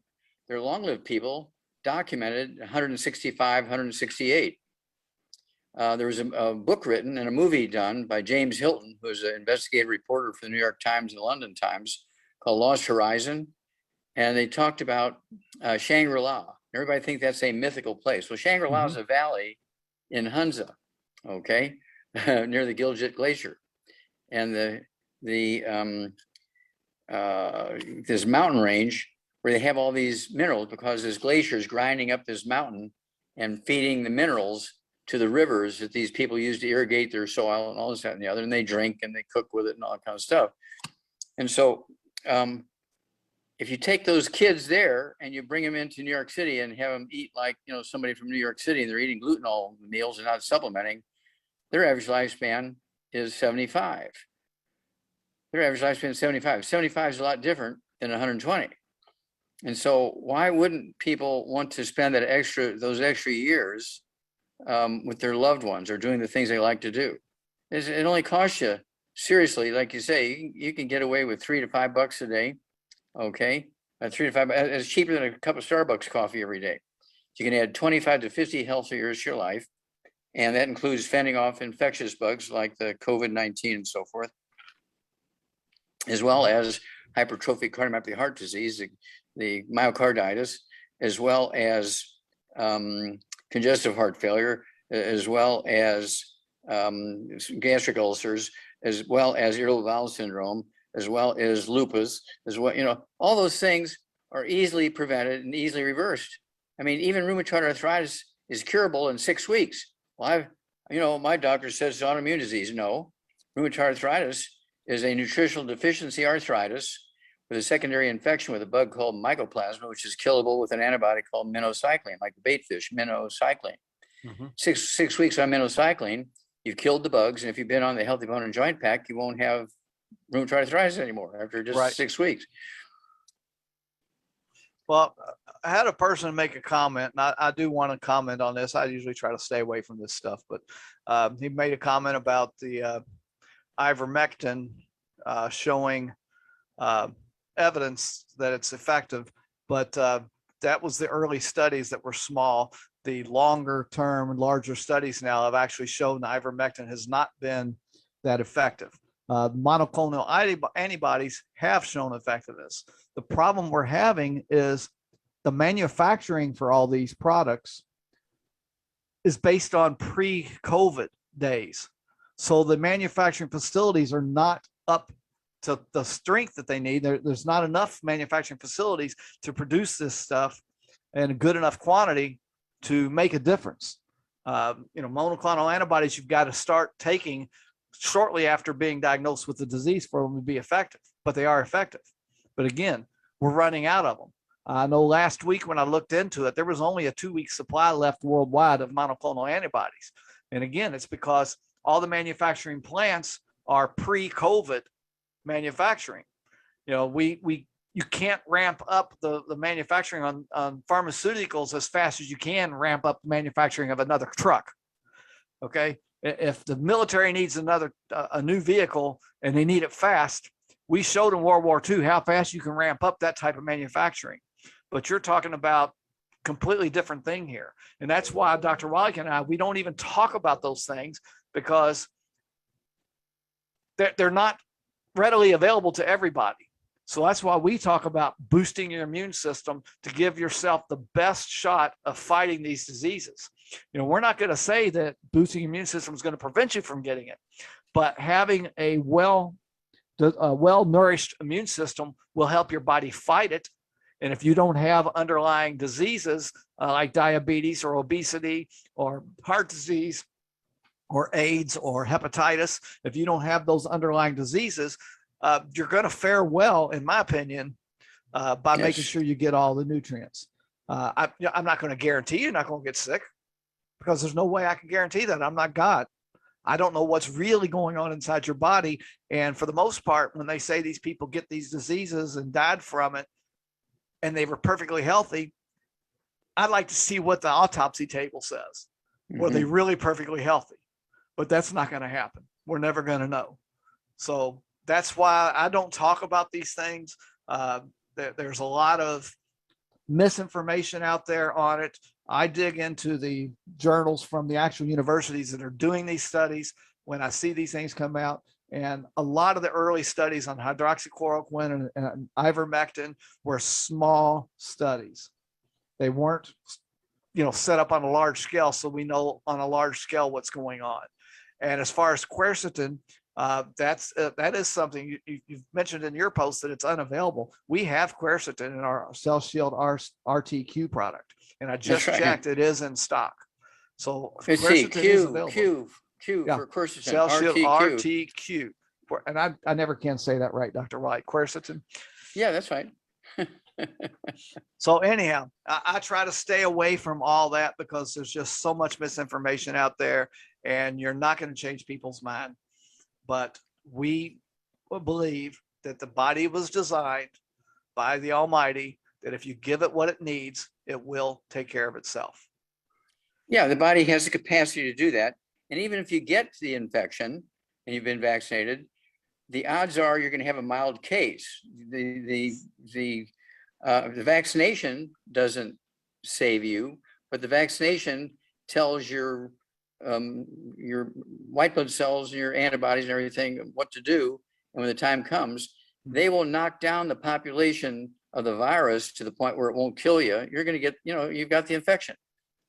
Their long-lived people documented 165, 168. There was a book written and a movie done by James Hilton, who's an investigative reporter for the New York Times and the London Times, called Lost Horizon. And they talked about Shangri-La. Everybody thinks that's a mythical place. Well, Shangri-La is a valley in Hunza, okay, near the Gilgit Glacier. And this mountain range where they have all these minerals, because this glacier is grinding up this mountain and feeding the minerals to the rivers that these people use to irrigate their soil and all this, that, and the other. And they drink and they cook with it and all that kind of stuff. And so if you take those kids there and you bring them into New York City and have them eat like, somebody from New York City, and they're eating gluten all the meals and not supplementing, their average lifespan is 75. Their average lifespan is 75. 75 is a lot different than 120. And so why wouldn't people want to spend those extra years with their loved ones or doing the things they like to do. It only costs you, seriously, like you say, you can get away with $3 to $5 a day. Okay, 3 to 5, it's cheaper than a cup of Starbucks coffee every day. You can add 25 to 50 healthy years to your life, and that includes fending off infectious bugs like the COVID-19 and so forth, as well as hypertrophic cardiomyopathy heart disease, the myocarditis, as well as congestive heart failure, as well as gastric ulcers, as well as irritable bowel syndrome, as well as lupus, as well, all those things are easily prevented and easily reversed. I mean, even rheumatoid arthritis is curable in 6 weeks. Well, my doctor says it's autoimmune disease. No, rheumatoid arthritis is a nutritional deficiency arthritis with a secondary infection with a bug called mycoplasma, which is killable with an antibiotic called minocycline, like the bait fish, minocycline. Mm-hmm. Six weeks on minocycline, you've killed the bugs. And if you've been on the Healthy Bone and Joint Pack, you won't have rheumatoid arthritis anymore after just 6 weeks. Well, I had a person make a comment, and I do want to comment on this. I usually try to stay away from this stuff, but he made a comment about the ivermectin showing evidence that it's effective, but that was the early studies that were small. The longer term and larger studies now have actually shown that ivermectin has not been that effective. Monoclonal antibodies have shown effectiveness. The problem we're having is the manufacturing for all these products is based on pre-COVID days. So the manufacturing facilities are not up to the strength that they need. There's not enough manufacturing facilities to produce this stuff in a good enough quantity to make a difference. Monoclonal antibodies you've got to start taking shortly after being diagnosed with the disease for them to be effective, but they are effective. But again, we're running out of them. I know last week when I looked into it, there was only a 2-week supply left worldwide of monoclonal antibodies. And again, it's because all the manufacturing plants are pre-COVID manufacturing. You can't ramp up the manufacturing on pharmaceuticals as fast as you can ramp up the manufacturing of another truck. Okay. If the military needs a new vehicle and they need it fast, we showed in World War II how fast you can ramp up that type of manufacturing. But you're talking about completely different thing here. And that's why Dr. Wallach and I, we don't even talk about those things because they're not readily available to everybody. So that's why we talk about boosting your immune system to give yourself the best shot of fighting these diseases. We're not going to say that boosting your immune system is going to prevent you from getting it, but having a well-nourished immune system will help your body fight it. And if you don't have underlying diseases like diabetes or obesity or heart disease or AIDS or hepatitis, if you don't have those underlying diseases, you're going to fare well, in my opinion, by making sure you get all the nutrients. I'm not going to guarantee you're not going to get sick because there's no way I can guarantee that. I'm not God. I don't know what's really going on inside your body. And for the most part, when they say these people get these diseases and died from it, and they were perfectly healthy, I'd like to see what the autopsy table says. Mm-hmm. Were they really perfectly healthy? But that's not going to happen. We're never going to know. So that's why I don't talk about these things. There's a lot of misinformation out there on it. I dig into the journals from the actual universities that are doing these studies when I see these things come out. And a lot of the early studies on hydroxychloroquine and ivermectin were small studies. They weren't, set up on a large scale, so we know on a large scale what's going on. And as far as quercetin, that is something you've mentioned in your post that it's unavailable. We have quercetin in our Cell Shield RTQ product, and I just checked; it is in stock. So quercetin is available. Q for quercetin. Cell Shield RTQ. And I never can say that right, Dr. White. Quercetin. Yeah, that's right. So anyhow, I try to stay away from all that because there's just so much misinformation out there, and you're not going to change people's mind. But we believe that the body was designed by the Almighty, that if you give it what it needs, it will take care of itself. Yeah, the body has the capacity to do that. And even if you get the infection and you've been vaccinated, the odds are you're going to have a mild case. The vaccination doesn't save you, but the vaccination tells your white blood cells and your antibodies and everything what to do. And when the time comes, they will knock down the population of the virus to the point where it won't kill you. You're going to get, you've got the infection,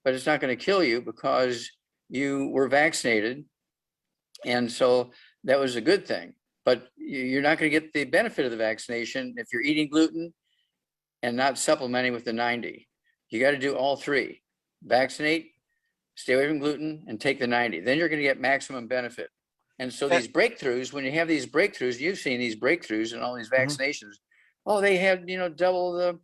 but it's not going to kill you because you were vaccinated. And so that was a good thing. But you're not going to get the benefit of the vaccination if you're eating gluten and not supplementing with the 90. You got to do all three: vaccinate, stay away from gluten, and take the 90. Then you're going to get maximum benefit. And so these breakthroughs, when you have these breakthroughs, you've seen these breakthroughs and all these vaccinations. Oh, they had, double the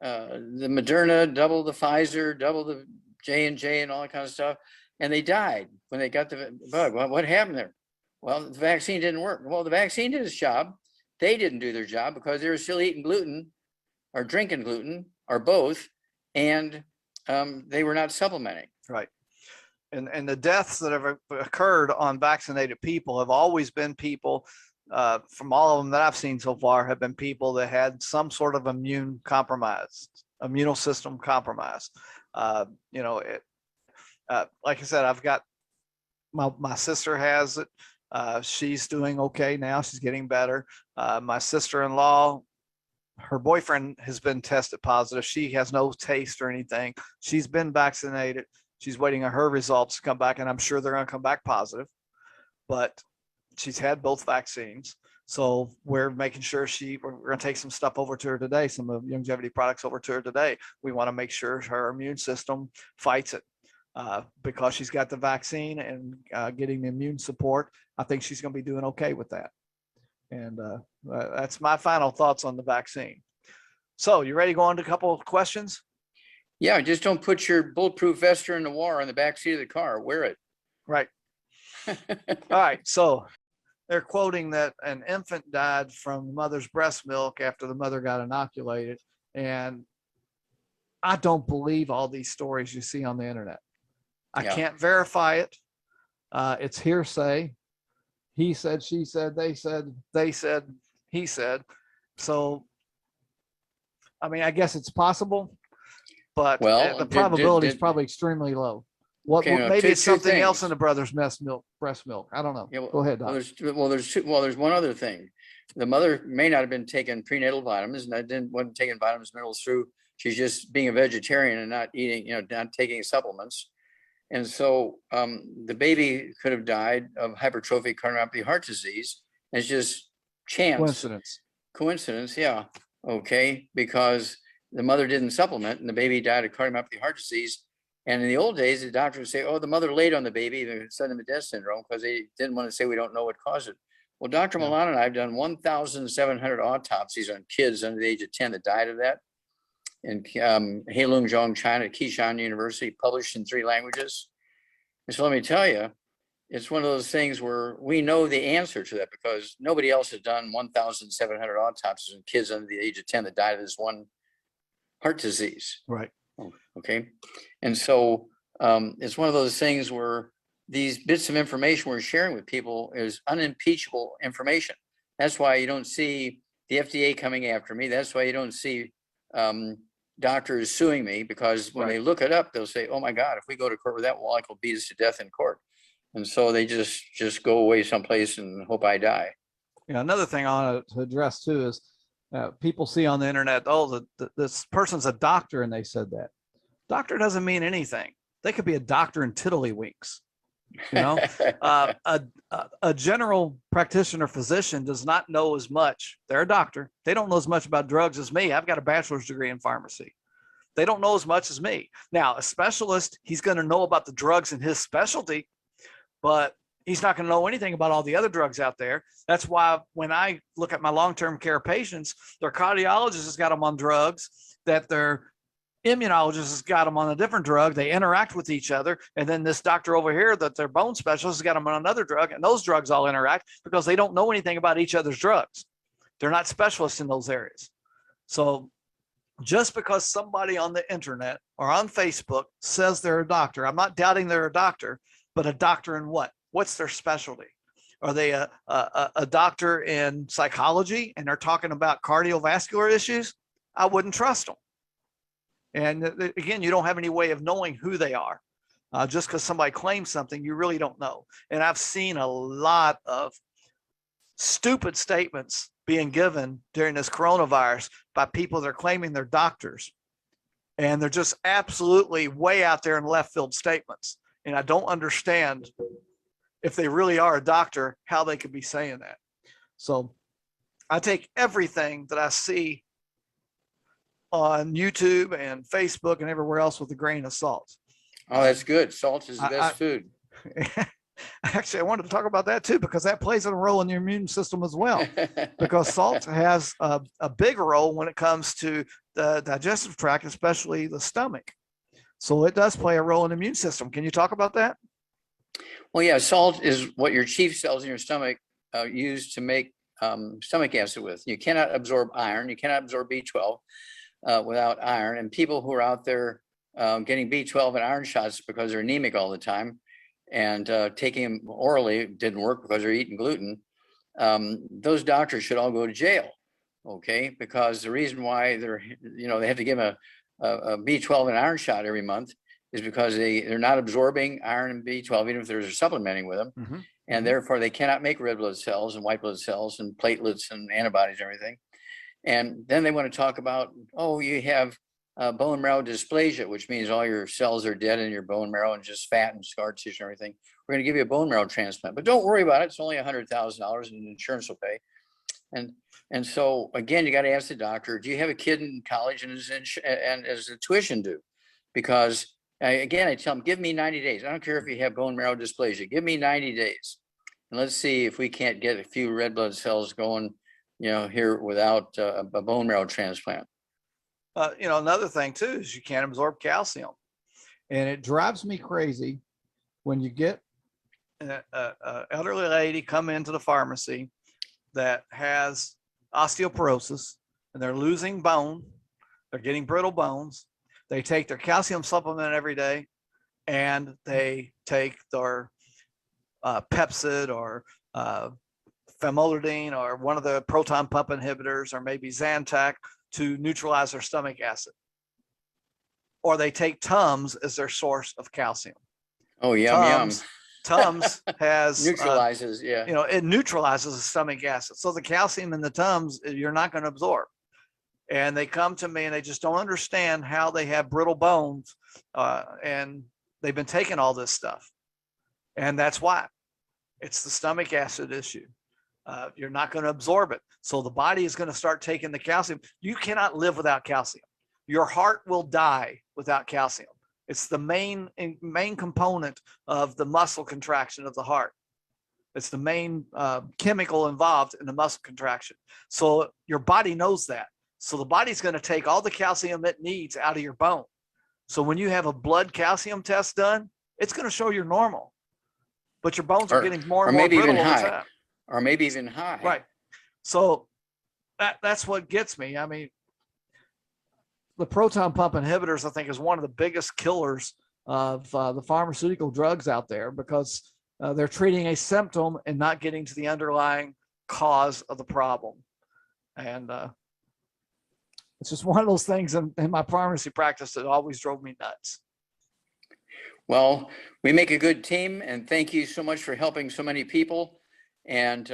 Moderna, double the Pfizer, double the J&J and all that kind of stuff. And they died when they got the bug. Well, what happened there? Well, the vaccine didn't work. Well, the vaccine did its job. They didn't do their job because they were still eating gluten or drinking gluten or both. And they were not supplementing. Right. And the deaths that have occurred on vaccinated people have always been people, from all of them that I've seen so far, have been people that had some sort of immune system compromise. Like I said, I've got my sister has it. She's doing okay now. She's getting better. My sister-in-law, her boyfriend has been tested positive. She has no taste or anything. She's been vaccinated. She's waiting on her results to come back, and I'm sure they're going to come back positive. But she's had both vaccines. So we're making sure we're going to take some stuff over to her today, some of longevity products over to her today. We want to make sure her immune system fights it. Because she's got the vaccine and getting the immune support, I think she's going to be doing okay with that. And that's my final thoughts on the vaccine. So you ready to go on to a couple of questions? Yeah, just don't put your bulletproof vest during the war on the back seat of the car. Wear it. Right. All right. So they're quoting that an infant died from mother's breast milk after the mother got inoculated. And I don't believe all these stories you see on the internet. I can't verify it. It's hearsay. He said, she said, they said, he said. So, I mean, I guess it's possible, but the probability is probably extremely low. Maybe it's something else in the brother's breast milk. I don't know. Yeah, go ahead, Doc. There's one other thing. The mother may not have been taking prenatal vitamins, and wasn't taking vitamins, minerals through. She's just being a vegetarian and not eating, not taking supplements. And so the baby could have died of hypertrophic cardiomyopathy heart disease. It's just chance. Coincidence, yeah. Okay, because the mother didn't supplement and the baby died of cardiomyopathy heart disease. And in the old days, the doctor would say, oh, the mother laid on the baby, the sudden death syndrome, because they didn't want to say we don't know what caused it. Well, Dr. Milano and I have done 1,700 autopsies on kids under the age of 10 that died of that. In Heilongjiang, China, Kishan University, published in 3 languages. And so let me tell you, it's one of those things where we know the answer to that because nobody else has done 1,700 autopsies on kids under the age of 10 that died of this one heart disease. Right. Okay. And so it's one of those things where these bits of information we're sharing with people is unimpeachable information. That's why you don't see the FDA coming after me. That's why you don't see doctors suing me, because when they look it up, they'll say, oh my God, if we go to court with that, Wallach will beat us to death in court. And so they just go away someplace and hope I die. Yeah, another thing I want to address too is people see on the internet, oh, this person's a doctor and they said that. Doctor doesn't mean anything. They could be a doctor in tiddlywinks. A general practitioner physician does not know as much. They're a doctor. They don't know as much about drugs as me. I've got a bachelor's degree in pharmacy. They don't know as much as me. Now, a specialist, he's going to know about the drugs in his specialty, but he's not going to know anything about all the other drugs out there. That's why when I look at my long-term care patients, their cardiologist has got them on drugs, that their immunologist has got them on a different drug. They interact with each other. And then this doctor over here, that their bone specialist, has got them on another drug, and those drugs all interact because they don't know anything about each other's drugs. They're not specialists in those areas. So Just because somebody on the internet or on Facebook says they're a doctor, I'm not doubting they're a doctor, but a doctor in what? What's their specialty? Are they a doctor in psychology and they're talking about cardiovascular issues? I wouldn't trust them. And again, you don't have any way of knowing who they are. Just because somebody claims something, you really don't know. And I've seen a lot of stupid statements being given during this coronavirus by people that are claiming they're doctors. And they're just absolutely way out there in left field statements. And I don't understand, if they really are a doctor, how they could be saying that. So I take everything that I see on YouTube and Facebook and everywhere else with a grain of salt. Oh, that's good. Salt is the best food. Actually, I wanted to talk about that too, because that plays a role in your immune system as well. Because salt has a big role when it comes to the digestive tract, especially the stomach. So it does play a role in the immune system. Can you talk about that? Well, yeah, salt is what your chief cells in your stomach use to make stomach acid with. You cannot absorb iron. You cannot absorb B12 without iron. And people who are out there getting B12 and iron shots because they're anemic all the time and taking them orally didn't work because they're eating gluten. Those doctors should all go to jail, okay? Because the reason why they have to give them a B12 and iron shot every month is because they're not absorbing iron and B12, even if they're supplementing with them. Mm-hmm. And therefore they cannot make red blood cells and white blood cells and platelets and antibodies and everything. And then they want to talk about, oh, you have bone marrow dysplasia, which means all your cells are dead in your bone marrow and just fat and scar tissue and everything. We're going to give you a bone marrow transplant, but don't worry about it. It's only $100,000 and insurance will pay. And so again, you got to ask the doctor, do you have a kid in college and is the tuition due? Because again, I tell them, give me 90 days. I don't care if you have bone marrow dysplasia, give me 90 days. And let's see if we can't get a few red blood cells going, here without a bone marrow transplant. Another thing too is you can't absorb calcium, and it drives me crazy when you get an elderly lady come into the pharmacy that has osteoporosis and they're losing bone, they're getting brittle bones. They take their calcium supplement every day, and they take their Pepsid or famotidine or one of the proton pump inhibitors, or maybe Zantac, to neutralize their stomach acid. Or they take Tums as their source of calcium. Oh, yum. Tums has neutralizes, it neutralizes the stomach acid. So the calcium in the Tums, you're not going to absorb. And they come to me and they just don't understand how they have brittle bones, and they've been taking all this stuff. And that's why. It's the stomach acid issue. You're not going to absorb it. So the body is going to start taking the calcium. You cannot live without calcium. Your heart will die without calcium. It's the main component of the muscle contraction of the heart. It's the main chemical involved in the muscle contraction. So your body knows that. So the body's going to take all the calcium it needs out of your bone. So when you have a blood calcium test done, it's going to show you're normal, but your bones are getting more and more brittle over time. Or maybe even high. Right. So that's what gets me. I mean, the proton pump inhibitors, I think, is one of the biggest killers of the pharmaceutical drugs out there, because they're treating a symptom and not getting to the underlying cause of the problem. And it's just one of those things in my pharmacy practice that always drove me nuts. Well, we make a good team, and thank you so much for helping so many people. And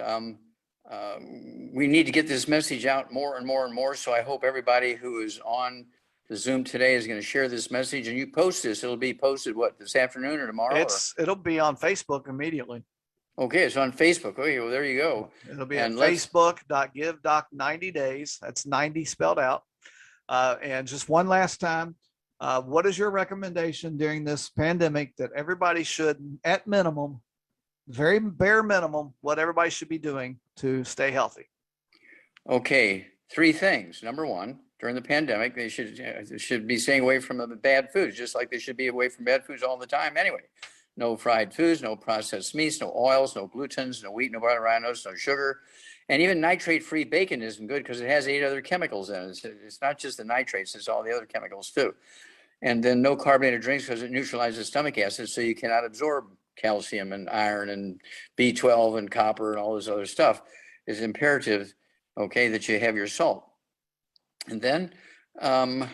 we need to get this message out more and more and more. So I hope everybody who is on the Zoom today is going to share this message. And you post this, it'll be posted this afternoon or tomorrow? It'll be on Facebook immediately. Okay, it's on Facebook. Okay, well, there you go. It'll be at facebook.givedoc90 days. That's 90 spelled out. And just one last time, what is your recommendation during this pandemic that everybody should, at minimum, very bare minimum, what everybody should be doing to stay healthy? Okay, 3 things. Number 1, during the pandemic, they should be staying away from the bad foods, just like they should be away from bad foods all the time anyway. No fried foods, no processed meats, no oils, no glutens, no wheat, no butter, rhinos, no sugar. And even nitrate-free bacon isn't good because it has 8 other chemicals in it. It's not just the nitrates, it's all the other chemicals too. And then no carbonated drinks because it neutralizes stomach acid, so you cannot absorb calcium and iron and B12 and copper and all this other stuff. It's imperative, okay, that you have your salt. And then I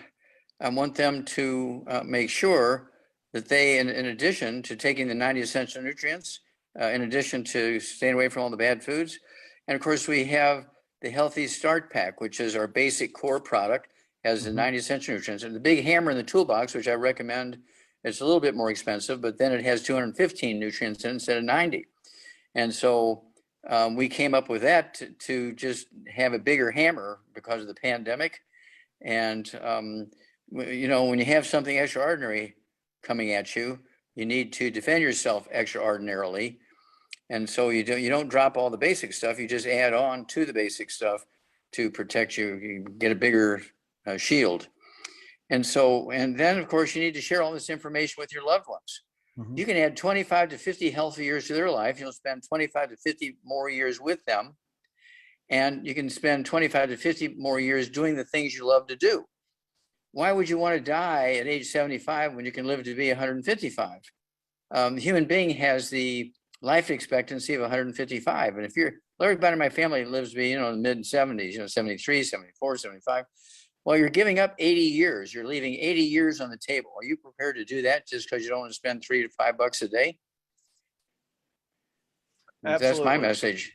want them to make sure that they, in addition to taking the 90 essential nutrients, in addition to staying away from all the bad foods, and of course we have the Healthy Start Pack, which is our basic core product, has the 90 essential nutrients. And the big hammer in the toolbox, which I recommend, it's a little bit more expensive, but then it has 215 nutrients in instead of 90. And so we came up with that to just have a bigger hammer because of the pandemic. And, you know, when you have something extraordinary coming at you, you need to defend yourself extraordinarily. And so you don't drop all the basic stuff, you just add on to the basic stuff to protect you. You get a bigger shield. And so, and then of course you need to share all this information with your loved ones. You can add 25 to 50 healthy years to their life. You'll spend 25 to 50 more years with them. And you can spend 25 to 50 more years doing the things you love to do. Why would you want to die at age 75 when you can live to be 155? The human being has the life expectancy of 155. And if everybody in my family lives to be, you know, in the mid 70s, you know, 73, 74, 75. Well, you're giving up 80 years. You're leaving 80 years on the table. Are you prepared to do that just because you don't want to spend $3 to $5 a day? Absolutely. That's my message.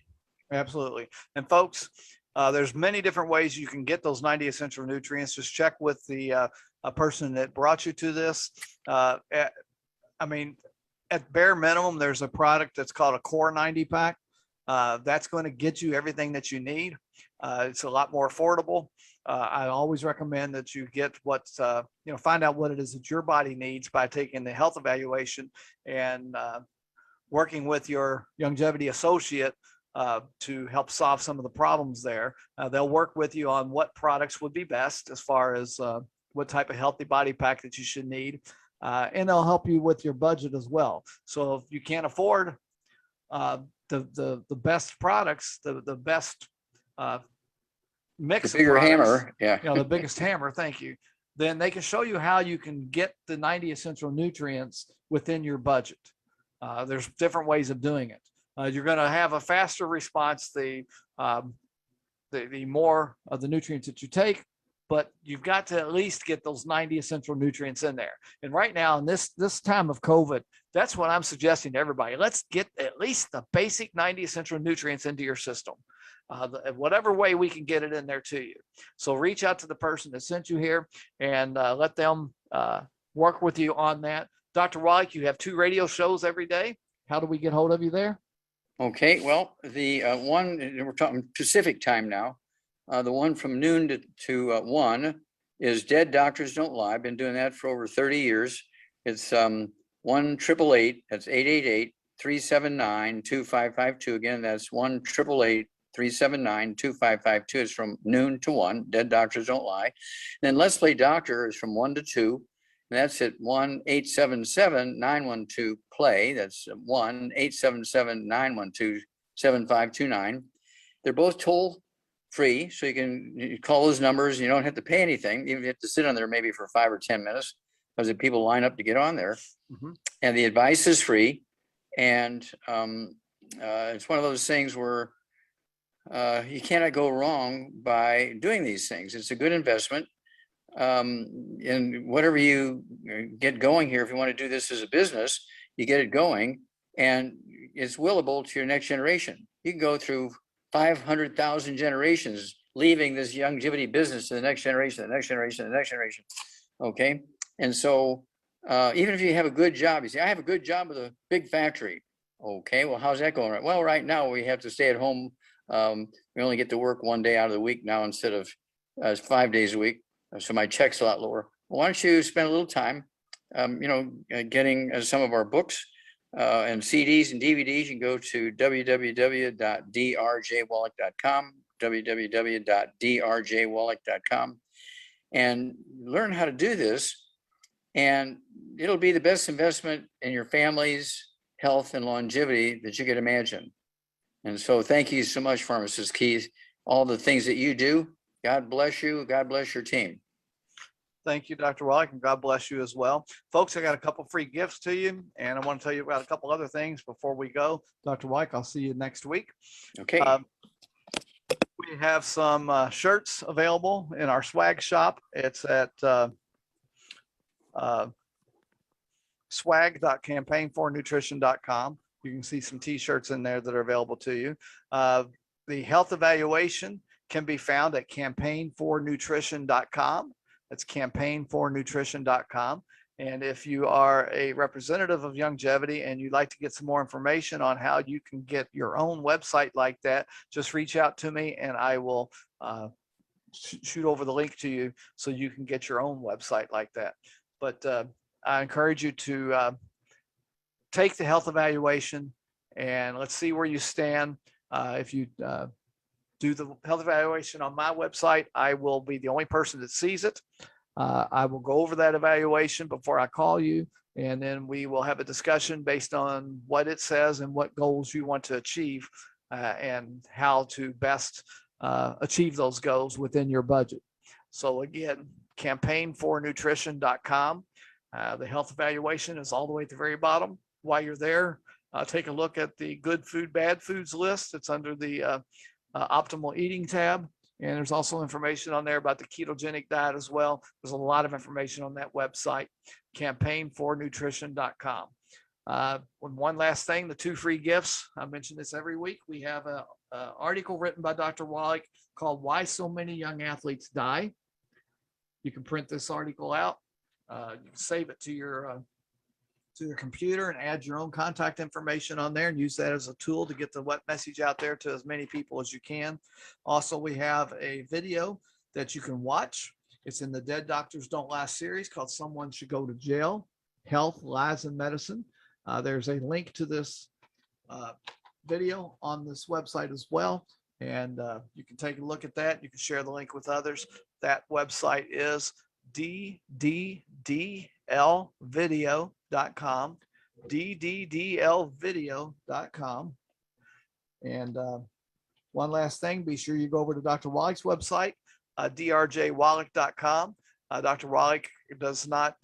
Absolutely. And folks, there's many different ways you can get those 90 essential nutrients. Just check with the person that brought you to this. I mean, at bare minimum, there's a product that's called a Core 90 pack. That's going to get you everything that you need. It's a lot more affordable. I always recommend that you get find out what it is that your body needs by taking the health evaluation and working with your longevity associate to help solve some of the problems there. They'll work with you on what products would be best as far as what type of healthy body pack that you should need. And they'll help you with your budget as well. So if you can't afford the best products, the best mix the bigger of products, hammer, yeah, you know, the biggest hammer, thank you, then they can show you how you can get the 90 essential nutrients within your budget. There's different ways of doing it. You're going to have a faster response the more of the nutrients that you take, but you've got to at least get those 90 essential nutrients in there. And right now in this time of COVID, that's what I'm suggesting to everybody. Let's get at least the basic 90 essential nutrients into your system. Whatever way we can get it in there to you. So reach out to the person that sent you here and let them work with you on that. Dr. Wallach, you have 2 radio shows every day. How do we get hold of you there? Okay, well, the one, we're talking Pacific time now. The one from noon to 1 is Dead Doctors Don't Lie. I've been doing that for over 30 years. It's 1-888, that's 888-379-2552. Again, that's 1-888-379-2552. It's from noon to 1. Dead Doctors Don't Lie. And then Let's Play Doctor is from 1 to 2. And that's at 1-877-912-PLAY. That's 1-877-912-7529. They're both toll free, so you call those numbers. You don't have to pay anything. You have to sit on there maybe for 5 or 10 minutes because the people line up to get on there. And the advice is free. And it's one of those things where you cannot go wrong by doing these things. It's a good investment. And whatever you get going here, if you want to do this as a business, you get it going and it's willable to your next generation. You can go through 500,000 generations leaving this longevity business to the next generation, the next generation, the next generation. Okay. And so even if you have a good job, you say, I have a good job with a big factory. Okay. Well, how's that going? Well, right now we have to stay at home. We only get to work 1 day out of the week now instead of 5 days a week. So my check's a lot lower. Well, why don't you spend a little time, getting some of our books and CDs and DVDs. You can go to www.drjwallach.com, www.drjwallach.com, and learn how to do this. And it'll be the best investment in your family's health and longevity that you could imagine. And so thank you so much, Pharmacist Keith, all the things that you do. God bless you. God bless your team. Thank you, Dr. Wallach, and God bless you as well. Folks, I got a couple free gifts to you, and I want to tell you about a couple other things before we go. Dr. Wallach, I'll see you next week. Okay. We have some shirts available in our swag shop. It's at swag.campaignfornutrition.com. You can see some t-shirts in there that are available to you. The health evaluation can be found at campaignfornutrition.com. That's campaignfornutrition.com. And if you are a representative of Youngevity and you'd like to get some more information on how you can get your own website like that, just reach out to me and I will shoot over the link to you so you can get your own website like that. But I encourage you to take the health evaluation and let's see where you stand. If you do the health evaluation on my website, I will be the only person that sees it. I will go over that evaluation before I call you, and then we will have a discussion based on what it says and what goals you want to achieve and how to best achieve those goals within your budget. So again, campaignfornutrition.com. The health evaluation is all the way at the very bottom. While you're there, take a look at the good food, bad foods list. It's under the optimal eating tab. And there's also information on there about the ketogenic diet as well. There's a lot of information on that website, campaignfornutrition.com. One last thing, the 2 free gifts. I mention this every week. We have an article written by Dr. Wallach called Why So Many Young Athletes Die. You can print this article out. You can save it to your computer and add your own contact information on there and use that as a tool to get the message out there to as many people as you can. Also, we have a video that you can watch. It's in the Dead Doctors Don't Last series called Someone Should Go to Jail, Health, Lies, and Medicine. There's a link to this video on this website as well. And you can take a look at that. You can share the link with others. That website is dddlvideo.com, dddlvideo.com. And one last thing, be sure you go over to Dr. Wallach's website, drjwallach.com. Dr. Wallach does not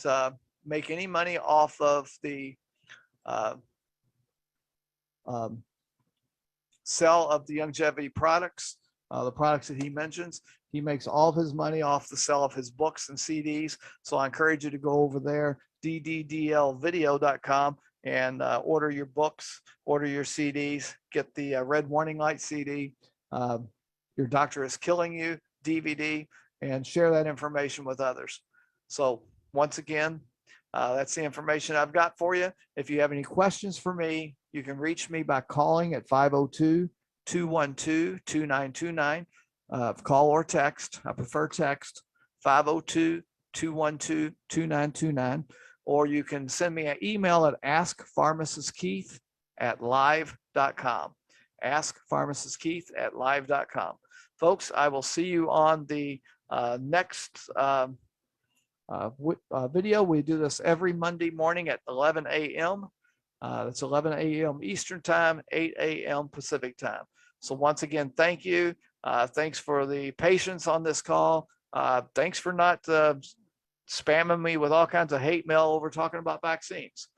make any money off of the sale of the Youngevity products, the products that he mentions. He makes all of his money off the sale of his books and CDs. So I encourage you to go over there, dddlvideo.com, and order your books, order your CDs, get the Red Warning Light CD, Your Doctor is Killing You DVD, and share that information with others. So once again, that's the information I've got for you. If you have any questions for me, you can reach me by calling at 502-212-2929. Call or text. I prefer text, 502-212-2929. Or you can send me an email at askpharmacistkeith@live.com. Askpharmacistkeith@live.com. Folks, I will see you on the next video. We do this every Monday morning at 11 a.m. That's 11 a.m. Eastern Time, 8 a.m. Pacific Time. So once again, thank you. Thanks for the patience on this call. Thanks for not spamming me with all kinds of hate mail over talking about vaccines.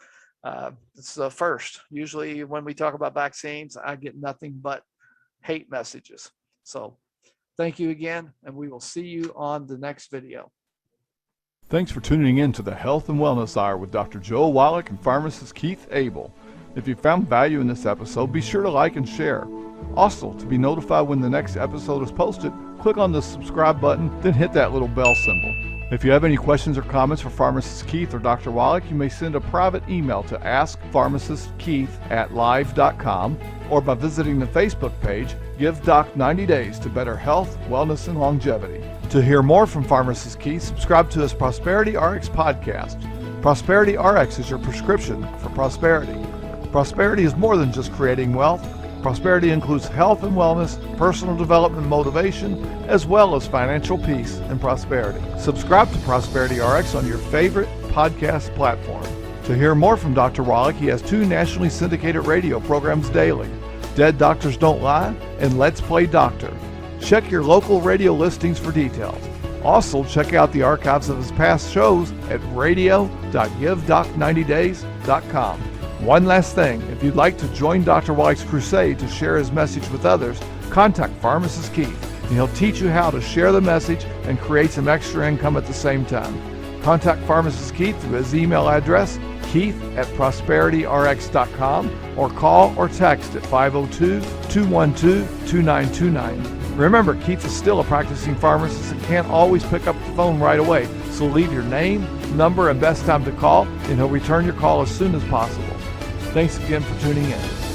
It's the first. Usually when we talk about vaccines, I get nothing but hate messages. So thank you again, and we will see you on the next video. Thanks for tuning in to the Health and Wellness Hour with Dr. Joel Wallach and pharmacist Keith Abel. If you found value in this episode, be sure to like and share. Also, to be notified when the next episode is posted, click on the subscribe button, then hit that little bell symbol. If you have any questions or comments for Pharmacist Keith or Dr. Wallach, you may send a private email to askpharmacistkeith@live.com or by visiting the Facebook page, Give Doc 90 Days to Better Health, Wellness, and Longevity. To hear more from Pharmacist Keith, subscribe to his Prosperity RX podcast. Prosperity RX is your prescription for prosperity. Prosperity is more than just creating wealth. Prosperity includes health and wellness, personal development and motivation, as well as financial peace and prosperity. Subscribe to Prosperity RX on your favorite podcast platform. To hear more from Dr. Wallach, he has 2 nationally syndicated radio programs daily. Dead Doctors Don't Lie, and Let's Play Doctor. Check your local radio listings for details. Also, check out the archives of his past shows at radio.givedoc90days.com. One last thing, if you'd like to join Dr. Wallach's crusade to share his message with others, contact Pharmacist Keith, and he'll teach you how to share the message and create some extra income at the same time. Contact Pharmacist Keith through his email address, keith@prosperityrx.com, or call or text at 502-212-2929. Remember, Keith is still a practicing pharmacist and can't always pick up the phone right away, so leave your name, number, and best time to call, and he'll return your call as soon as possible. Thanks again for tuning in.